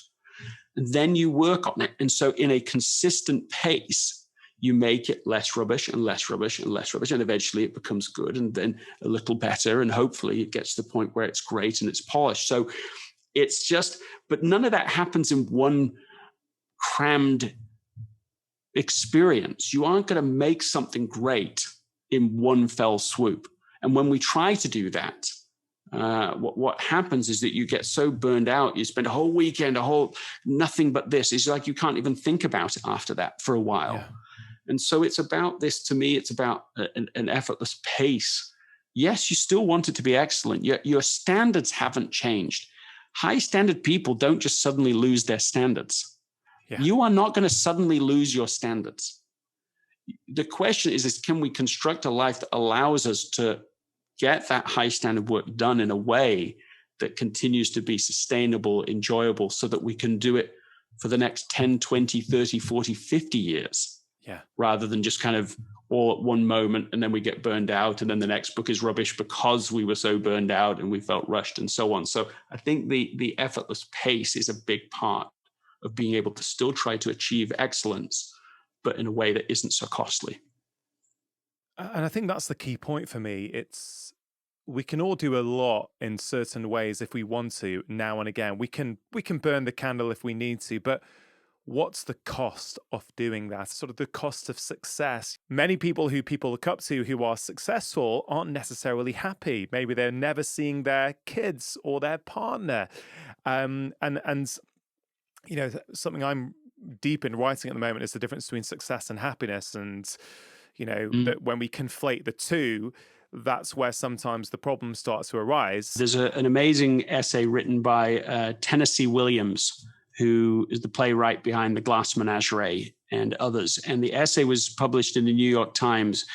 And then you work on it. And so in a consistent pace, you make it less rubbish and less rubbish and less rubbish. And eventually it becomes good and then a little better. And hopefully it gets to the point where it's great and it's polished. So it's just, but none of that happens in one crammed experience. You aren't going to make something great in one fell swoop. And when we try to do that, what happens is that you get so burned out. You spend a whole weekend, nothing but this. It's like you can't even think about it after that for a while. Yeah. And so it's about this, to me, it's about an effortless pace. Yes, you still want it to be excellent. Your standards haven't changed. High standard people don't just suddenly lose their standards. Yeah. You are not going to suddenly lose your standards. The question is can we construct a life that allows us to get that high standard work done in a way that continues to be sustainable, enjoyable, so that we can do it for the next 10, 20, 30, 40, 50 years, rather than just kind of all at one moment and then we get burned out and then the next book is rubbish because we were so burned out and we felt rushed and so on. So I think the effortless pace is a big part of being able to still try to achieve excellence, but in a way that isn't so costly. And I think that's the key point for me. We can all do a lot in certain ways if we want to now and again. We can burn the candle if we need to, but what's the cost of doing that? Sort of the cost of success. Many people who people look up to who are successful aren't necessarily happy. Maybe they're never seeing their kids or their partner. And you know, something I'm deep in writing at the moment is the difference between success and happiness. And, you know, that when we conflate the two, that's where sometimes the problem starts to arise. There's an amazing essay written by Tennessee Williams, who is the playwright behind The Glass Menagerie and others. And the essay was published in the New York Times,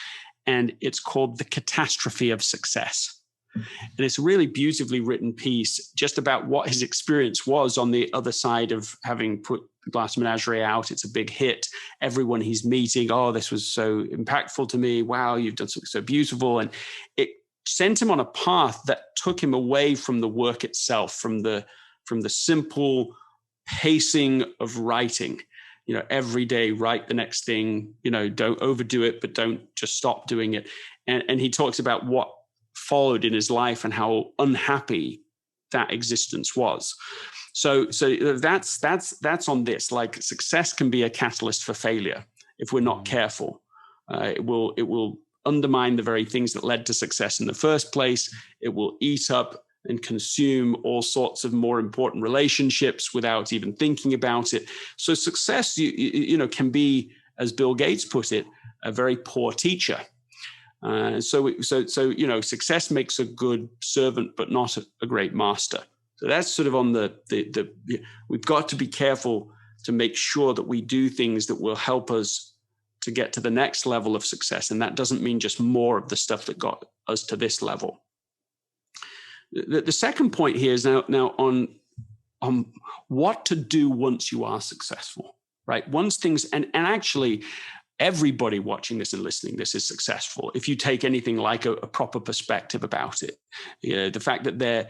and it's called The Catastrophe of Success. And it's a really beautifully written piece just about what his experience was on the other side of having put The Glass Menagerie out. It's a big hit. Everyone he's meeting, oh, this was so impactful to me. Wow, you've done something so beautiful. And it sent him on a path that took him away from the work itself, from the simple pacing of writing. You know, every day write the next thing, you know, don't overdo it, but don't just stop doing it. And he talks about what followed in his life and how unhappy that existence was. So that's on this. Like, success can be a catalyst for failure if we're not careful. It will undermine the very things that led to success in the first place. It will eat up and consume all sorts of more important relationships without even thinking about it. So success, you know, can be, as Bill Gates put it, a very poor teacher. So you know, success makes a good servant, but not a great master. So that's sort of on the we've got to be careful to make sure that we do things that will help us to get to the next level of success. And that doesn't mean just more of the stuff that got us to this level. The second point here is now on what to do once you are successful, right? Once things, and actually, everybody watching this and listening to this is successful if you take anything like a proper perspective about it. You know, the fact that they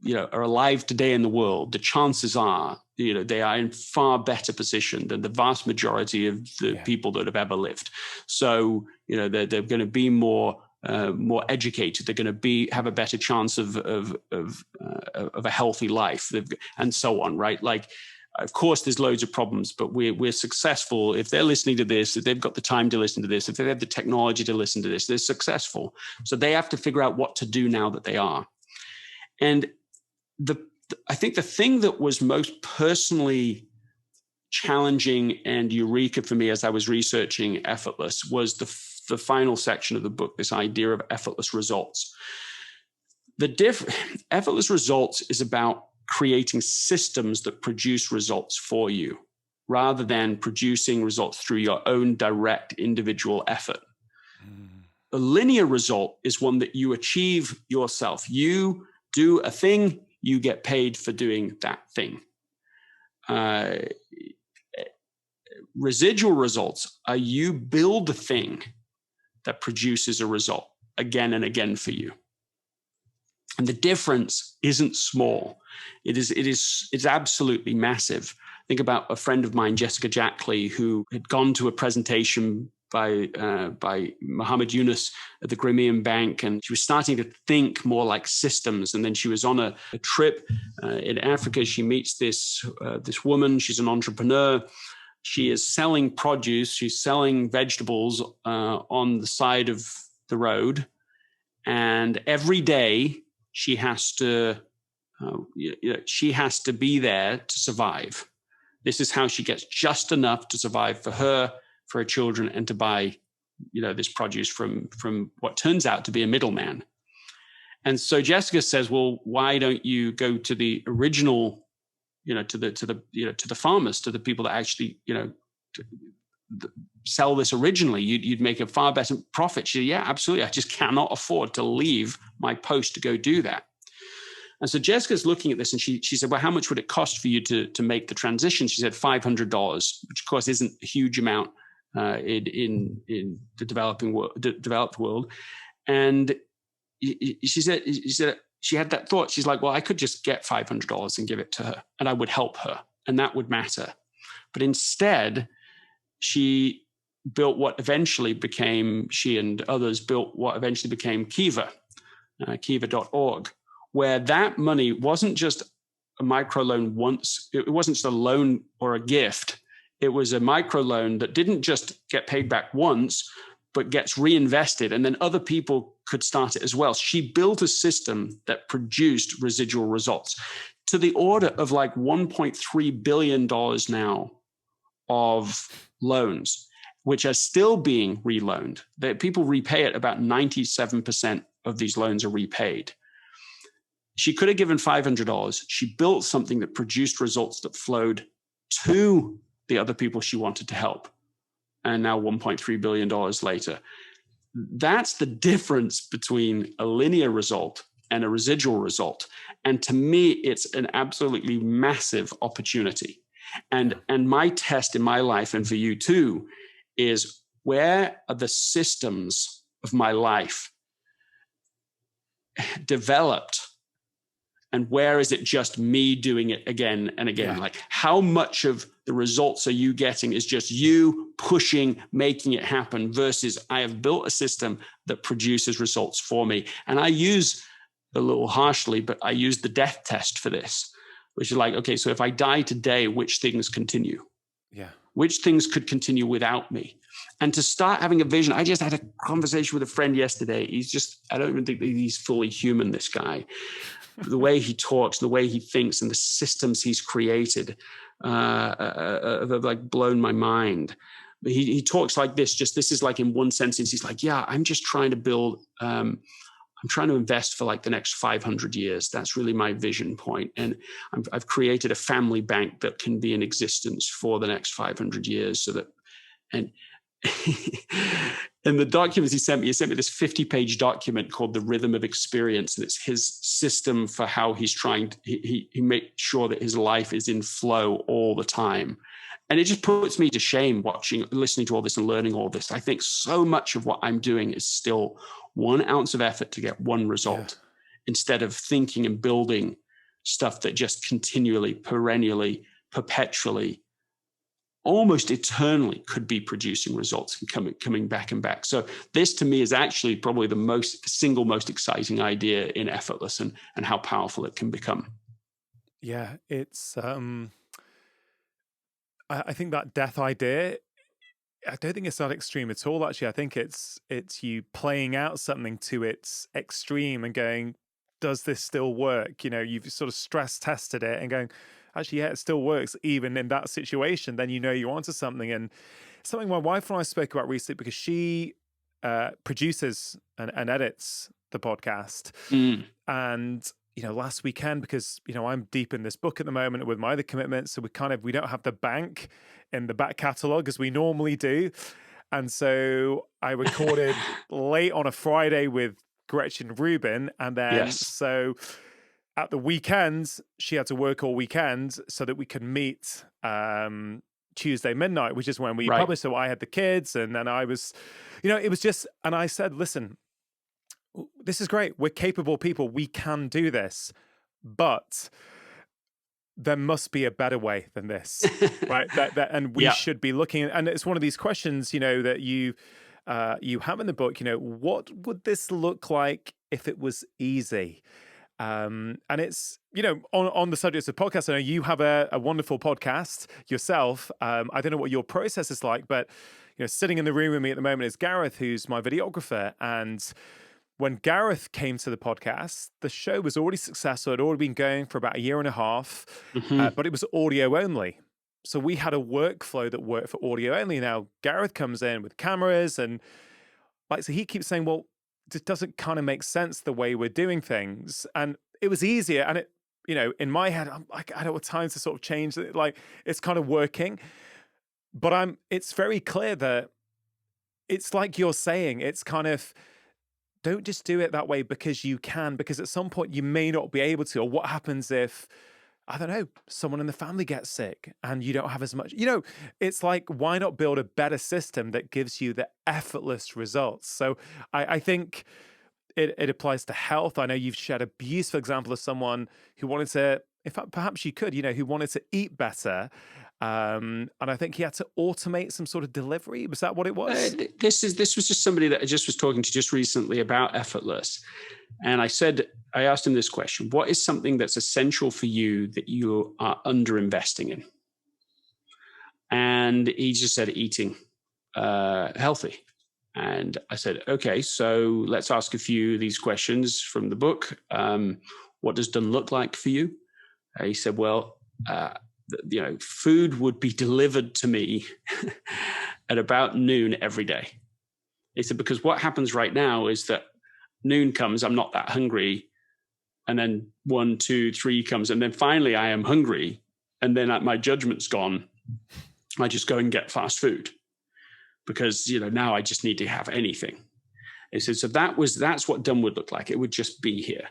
you know, are alive today in the world, the chances are, you know, they are in far better position than the vast majority of the people that have ever lived. So, you know, they're going to be more educated. They're going to have a better chance of a healthy life, and so on, right? Like, of course, there's loads of problems, but we're successful. If they're listening to this, if they've got the time to listen to this, if they have the technology to listen to this, they're successful. So they have to figure out what to do now that they are. And I think the thing that was most personally challenging and eureka for me as I was researching Effortless was the final section of the book, this idea of effortless results. Effortless results is about creating systems that produce results for you rather than producing results through your own direct individual effort. A linear result is one that you achieve yourself. You do a thing, you get paid for doing that thing. Residual results are you build a thing that produces a result again and again for you. And the difference isn't small. It's absolutely massive. Think about a friend of mine, Jessica Jackley, who had gone to a presentation by Muhammad Yunus at the Crimean Bank, and she was starting to think more like systems. And then she was on a trip in Africa. She meets this woman. She's an entrepreneur. She is selling produce. She's selling vegetables on the side of the road, and every day she has to be there to survive. This is how she gets just enough to survive for her children, and to buy, this produce from what turns out to be a middleman. And so Jessica says, well, why don't you go to the original, to the farmers, to the people that actually, sell this originally? You'd make a far better profit. She said, yeah, absolutely. I just cannot afford to leave my post to go do that. And so Jessica's looking at this, and she said, well, how much would it cost for you to make the transition? She said $500, which of course isn't a huge amount in the developed world. And she said she had that thought. She's like, well, I could just get $500 and give it to her, and I would help her, and that would matter. But instead, she built what eventually became, she and others built what eventually became Kiva, kiva.org, where that money wasn't just a microloan once. It wasn't just a loan or a gift. It was a microloan that didn't just get paid back once, but gets reinvested, and then other people could start it as well. She built a system that produced residual results to the order of like $1.3 billion now of loans, which are still being reloaned. People repay it. About 97% of these loans are repaid. She could have given $500. She built something that produced results that flowed to the other people she wanted to help. And now $1.3 billion later. That's the difference between a linear result and a residual result. And to me, it's an absolutely massive opportunity. And my test in my life, and for you too, is where are the systems of my life developed, and where is it just me doing it again and again? Yeah. Like, how much of the results are you getting is just you pushing, making it happen, versus I have built a system that produces results for me. And I use, a little harshly, but I use the death test for this, which is like, okay, so if I die today, which things continue? Yeah. Which things could continue without me? And to start having a vision, I just had a conversation with a friend yesterday. I don't even think that he's fully human, this guy. The way he talks, the way he thinks, and the systems he's created have like blown my mind. But he talks like this, this is like in one sentence, he's like, yeah, I'm just trying to build, I'm trying to invest for like the next 500 years. That's really my vision point. And I've created a family bank that can be in existence for the next 500 years so that, and in the documents he sent me this 50-page document called The Rhythm of Experience. And it's his system for how he's trying to, he makes sure that his life is in flow all the time. And it just puts me to shame listening to all this and learning all this. I think so much of what I'm doing is still 1 ounce of effort to get one result, instead of thinking and building stuff that just continually, perennially, perpetually, almost eternally could be producing results and coming back and back. So this to me is actually probably the single most exciting idea in Effortless, and how powerful it can become. Yeah, it's I think that death idea, I don't think it's that extreme at all, actually. I think it's you playing out something to its extreme and going, does this still work? You've sort of stress tested it and going, actually, yeah, it still works even in that situation. Then you're onto something. And something my wife and I spoke about recently, because she produces and edits the podcast. And last weekend, because I'm deep in this book at the moment with my other commitments, so we don't have the bank in the back catalogue as we normally do. And so I recorded late on a Friday with Gretchen Rubin, and then so at the weekend, she had to work all weekend so that we could meet Tuesday midnight, which is when we published. So I had the kids, and then I was, it was just, and I said, listen, this is great. We're capable people. We can do this. But there must be a better way than this, right? And we Yeah. should be looking at, and it's one of these questions, that you have in the book, what would this look like if it was easy? And it's, on the subject of podcasts, I know you have a wonderful podcast yourself. I don't know what your process is like, but, sitting in the room with me at the moment is Gareth, who's my videographer. And when Gareth came to the podcast, the show was already successful. It had already been going for about a year and a half, but it was audio only. So we had a workflow that worked for audio only. Now, Gareth comes in with cameras and so he keeps saying, well, it doesn't kind of make sense the way we're doing things. And it was easier. And it, in my head, I'm like, I don't have time to sort of change it. Like, it's kind of working. But it's very clear that it's like you're saying, it's kind of, don't just do it that way because you can, because at some point you may not be able to. Or what happens if, I don't know, someone in the family gets sick and you don't have as much, it's like, why not build a better system that gives you the effortless results? So I think it applies to health. I know you've shared a beautiful example of someone who wanted to, in fact, perhaps you could, who wanted to eat better. And I think he had to automate some sort of delivery. Was that what it was? This was just somebody that I just was talking to just recently about effortless. And I asked him this question: what is something that's essential for you that you are underinvesting in? And he just said, eating healthy. And I said, okay, so let's ask a few of these questions from the book. What does done look like for you? He said, well, food would be delivered to me at about noon every day. He said, because what happens right now is that noon comes, I'm not that hungry. And then 1, 2, 3 comes. And then finally I am hungry. And then my judgment's gone. I just go and get fast food because, now I just need to have anything. He said, so that's what done would look like. It would just be here.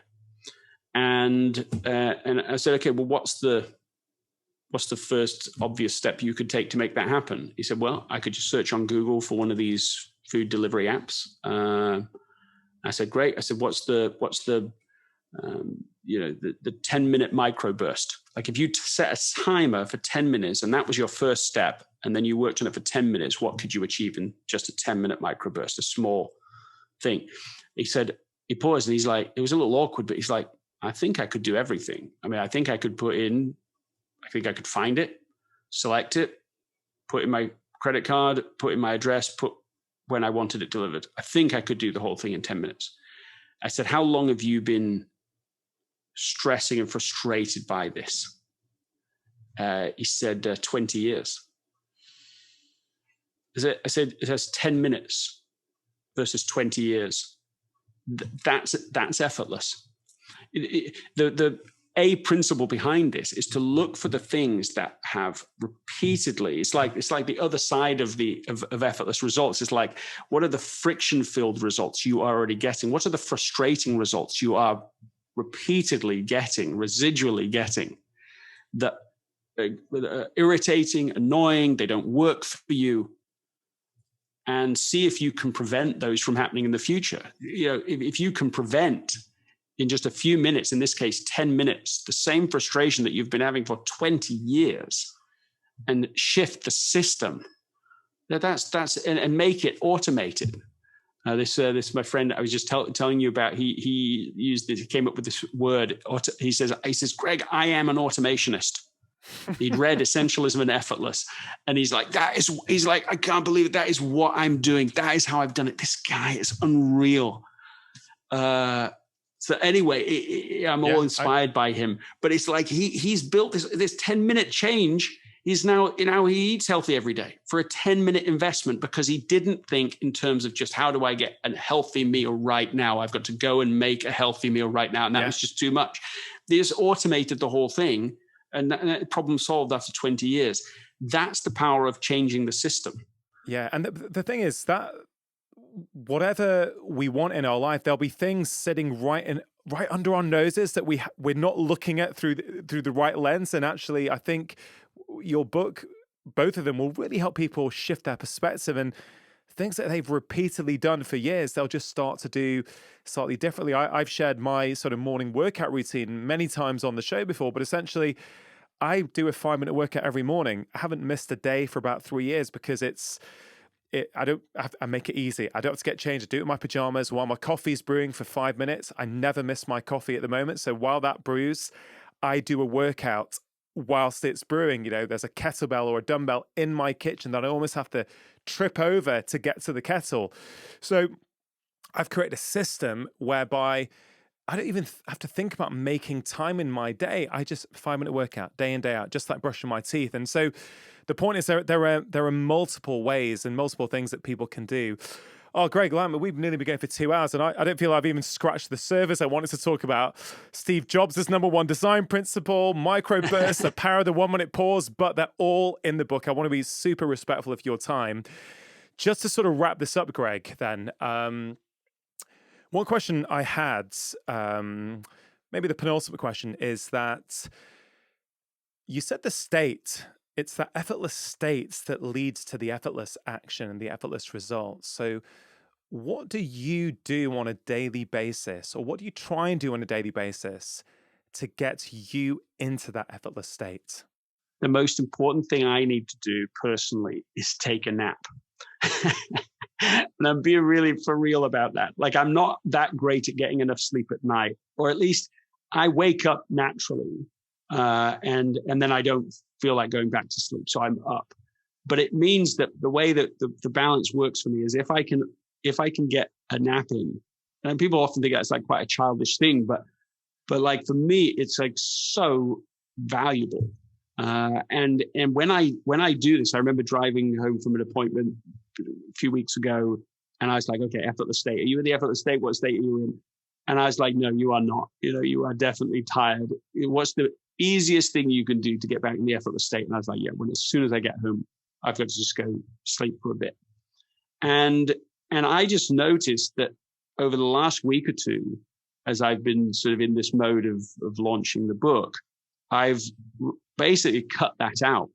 And I said, okay, well, what's the first obvious step you could take to make that happen? He said, well, I could just search on Google for one of these food delivery apps. I said, great. I said, what's the 10-minute microburst? Like if you set a timer for 10 minutes and that was your first step, and then you worked on it for 10 minutes, what could you achieve in just a 10-minute microburst, a small thing? He said, he paused and he's like, it was a little awkward, but he's like, I think I could do everything. I mean, I think I could find it, select it, put in my credit card, put in my address, put when I wanted it delivered. I think I could do the whole thing in 10 minutes. I said, how long have you been stressing and frustrated by this? He said, 20 years. I said, it has 10 minutes versus 20 years. That's effortless. The principle behind this is to look for the things that have repeatedly, it's like the other side of effortless results. It's like, what are the friction-filled results you are already getting? What are the frustrating results you are repeatedly getting, residually getting, that irritating, annoying, they don't work for you? And see if you can prevent those from happening in the future. If you can prevent in just a few minutes, in this case, 10 minutes, the same frustration that you've been having for 20 years, and shift the system, and make it automated. This my friend I was just telling you about, he came up with this word. He says, Greg, I am an automationist. He'd read Essentialism and Effortless, and he's like, I can't believe it. That is what I'm doing. That is how I've done it. This guy is unreal. So anyway, I'm all inspired by him. But it's like he's built this 10-minute change. He's now, he eats healthy every day for a 10-minute investment, because he didn't think in terms of just how do I get a healthy meal right now? I've got to go and make a healthy meal right now. And that was just too much. They just automated the whole thing, and problem solved after 20 years. That's the power of changing the system. Yeah. And the thing is that whatever we want in our life, there'll be things sitting right under our noses that we're not looking at through the right lens. And actually, I think your book, both of them, will really help people shift their perspective and things that they've repeatedly done for years, they'll just start to do slightly differently. I've shared my sort of morning workout routine many times on the show before, but essentially I do a 5-minute workout every morning. I haven't missed a day for about 3 years because I make it easy. I don't have to get changed. I do it in my pajamas while my coffee's brewing for 5 minutes. I never miss my coffee at the moment. So while that brews, I do a workout whilst it's brewing. There's a kettlebell or a dumbbell in my kitchen that I almost have to trip over to get to the kettle. So I've created a system whereby I don't even have to think about making time in my day. I just 5-minute workout day in, day out, just like brushing my teeth. And so the point is there are multiple ways and multiple things that people can do. Oh, Greg Lambert, we've nearly been going for 2 hours, and I don't feel I've even scratched the surface. I wanted to talk about Steve Jobs' #1 design principle, microbursts, the power of the 1-minute pause, but they're all in the book. I want to be super respectful of your time. Just to sort of wrap this up, Greg, then, one question I had, maybe the penultimate question, is that you said it's that effortless state that leads to the effortless action and the effortless results. So what do you do on a daily basis, or what do you try and do on a daily basis to get you into that effortless state? The most important thing I need to do personally is take a nap. And I'm being really for real about that. Like, I'm not that great at getting enough sleep at night, or at least I wake up naturally, and then I don't feel like going back to sleep, so I'm up. But it means that the way that the balance works for me is if I can get a nap in, and people often think that's like quite a childish thing, but like for me, it's like so valuable. And when I do this, I remember driving home from an appointment a few weeks ago, and I was like, okay, effortless state. Are you in the effortless state? What state are you in? And I was like, no, you are not. You are definitely tired. What's the easiest thing you can do to get back in the effortless state? And I was like, yeah, as soon as I get home, I've got to just go sleep for a bit. And I just noticed that over the last week or two, as I've been sort of in this mode of launching the book, I've basically cut that out.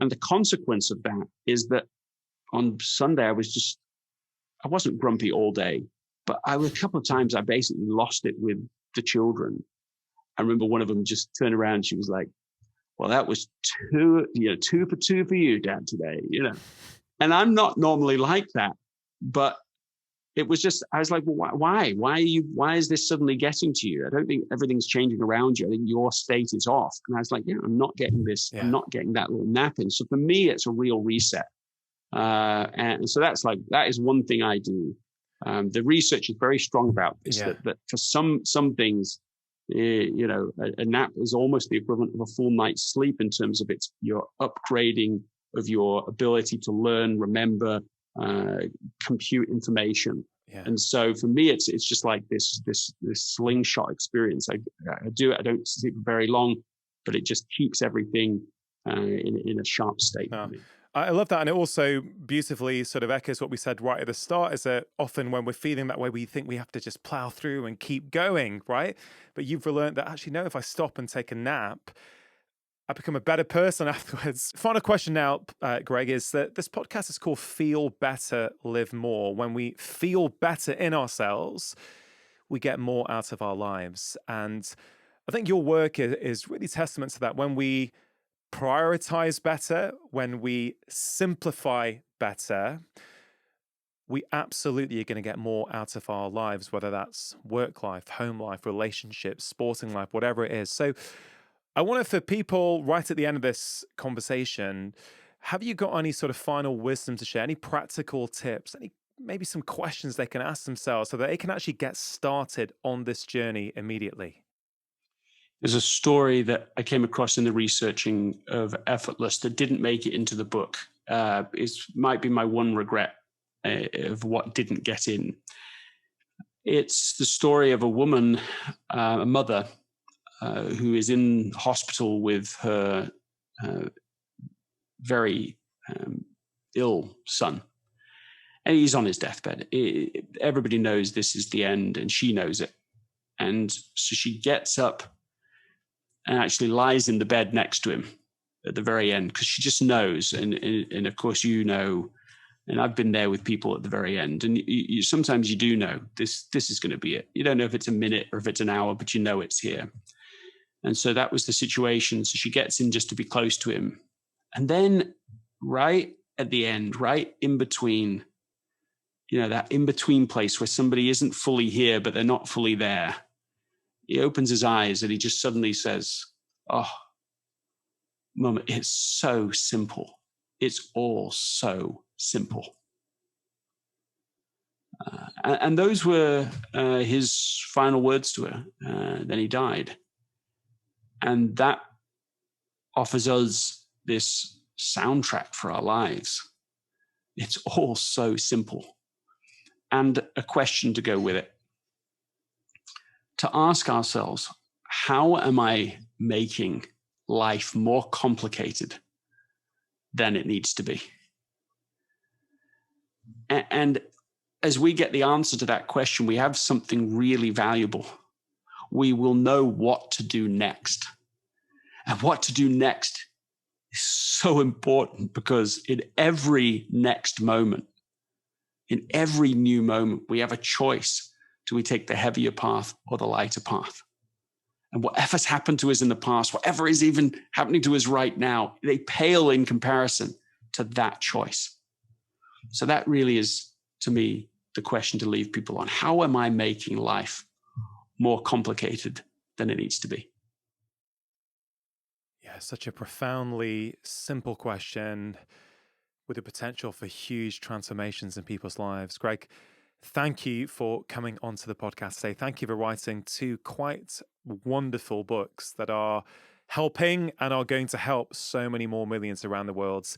And the consequence of that is that on Sunday, I wasn't grumpy all day, but a couple of times I basically lost it with the children. I remember one of them just turned around. She was like, well, that was 2 for 2 for you, Dad, today, And I'm not normally like that, but it was just, I was like, well, why is this suddenly getting to you? I don't think everything's changing around you. I think your state is off. And I was like, yeah, I'm not getting this. Yeah. I'm not getting that little nap in. So for me, it's a real reset. And so that is one thing I do. The research is very strong about this, that for some things, a nap is almost the equivalent of a full night's sleep in terms of your upgrading of your ability to learn, remember, compute information. Yeah. And so for me, it's just like this slingshot experience. I do it. I don't sleep very long, but it just keeps everything in a sharp state. For me. I love that. And it also beautifully sort of echoes what we said right at the start, is that often when we're feeling that way, we think we have to just plow through and keep going, right? But you've learned that actually, no, if I stop and take a nap, I become a better person afterwards. Final question now, Greg, is that this podcast is called Feel Better, Live More. When we feel better in ourselves, we get more out of our lives. And I think your work is really testament to that. When we prioritize better, when we simplify better, we absolutely are going to get more out of our lives, whether that's work life, home life, relationships, sporting life, whatever it is. So I wonder, for people right at the end of this conversation, have you got any sort of final wisdom to share, any practical tips, maybe some questions they can ask themselves so that they can actually get started on this journey immediately? There's a story that I came across in the researching of Effortless that didn't make it into the book. It might be my one regret of what didn't get in. It's the story of a woman, a mother, who is in hospital with her very ill son. And he's on his deathbed. Everybody knows this is the end, and she knows it. And so she gets up and actually lies in the bed next to him at the very end, because she just knows. And of course, And I've been there with people at the very end. And you sometimes you do know this is going to be it. You don't know if it's a minute or if it's an hour, but you know it's here. And so that was the situation. So she gets in just to be close to him. And then right at the end, right in between, that in between place where somebody isn't fully here, but they're not fully there, he opens his eyes and he just suddenly says, "Oh, Mum, it's so simple. It's all so simple." And those were his final words to her. Then he died. And that offers us this soundtrack for our lives. It's all so simple. And a question to go with it. To ask ourselves, how am I making life more complicated than it needs to be? And as we get the answer to that question, we have something really valuable. We will know what to do next. And what to do next is so important, because in every next moment, in every new moment, we have a choice. Do we take the heavier path or the lighter path? And whatever's happened to us in the past, whatever is even happening to us right now, they pale in comparison to that choice. So that really is, to me, the question to leave people on. How am I making life more complicated than it needs to be? Yeah, such a profoundly simple question with the potential for huge transformations in people's lives. Greg, thank you for coming onto the podcast today. Thank you for writing 2 quite wonderful books that are helping and are going to help so many more millions around the world.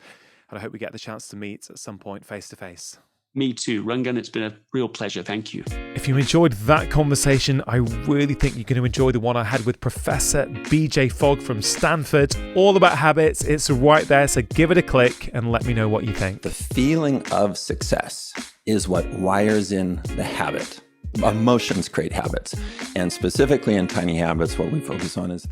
And I hope we get the chance to meet at some point face to face. Me too, Rangan. It's been a real pleasure. Thank you. If you enjoyed that conversation, I really think you're going to enjoy the one I had with Professor BJ Fogg from Stanford, all about habits. It's right there, so give it a click and let me know what you think. The feeling of success is what wires in the habit. Emotions create habits. And specifically in Tiny Habits, what we focus on is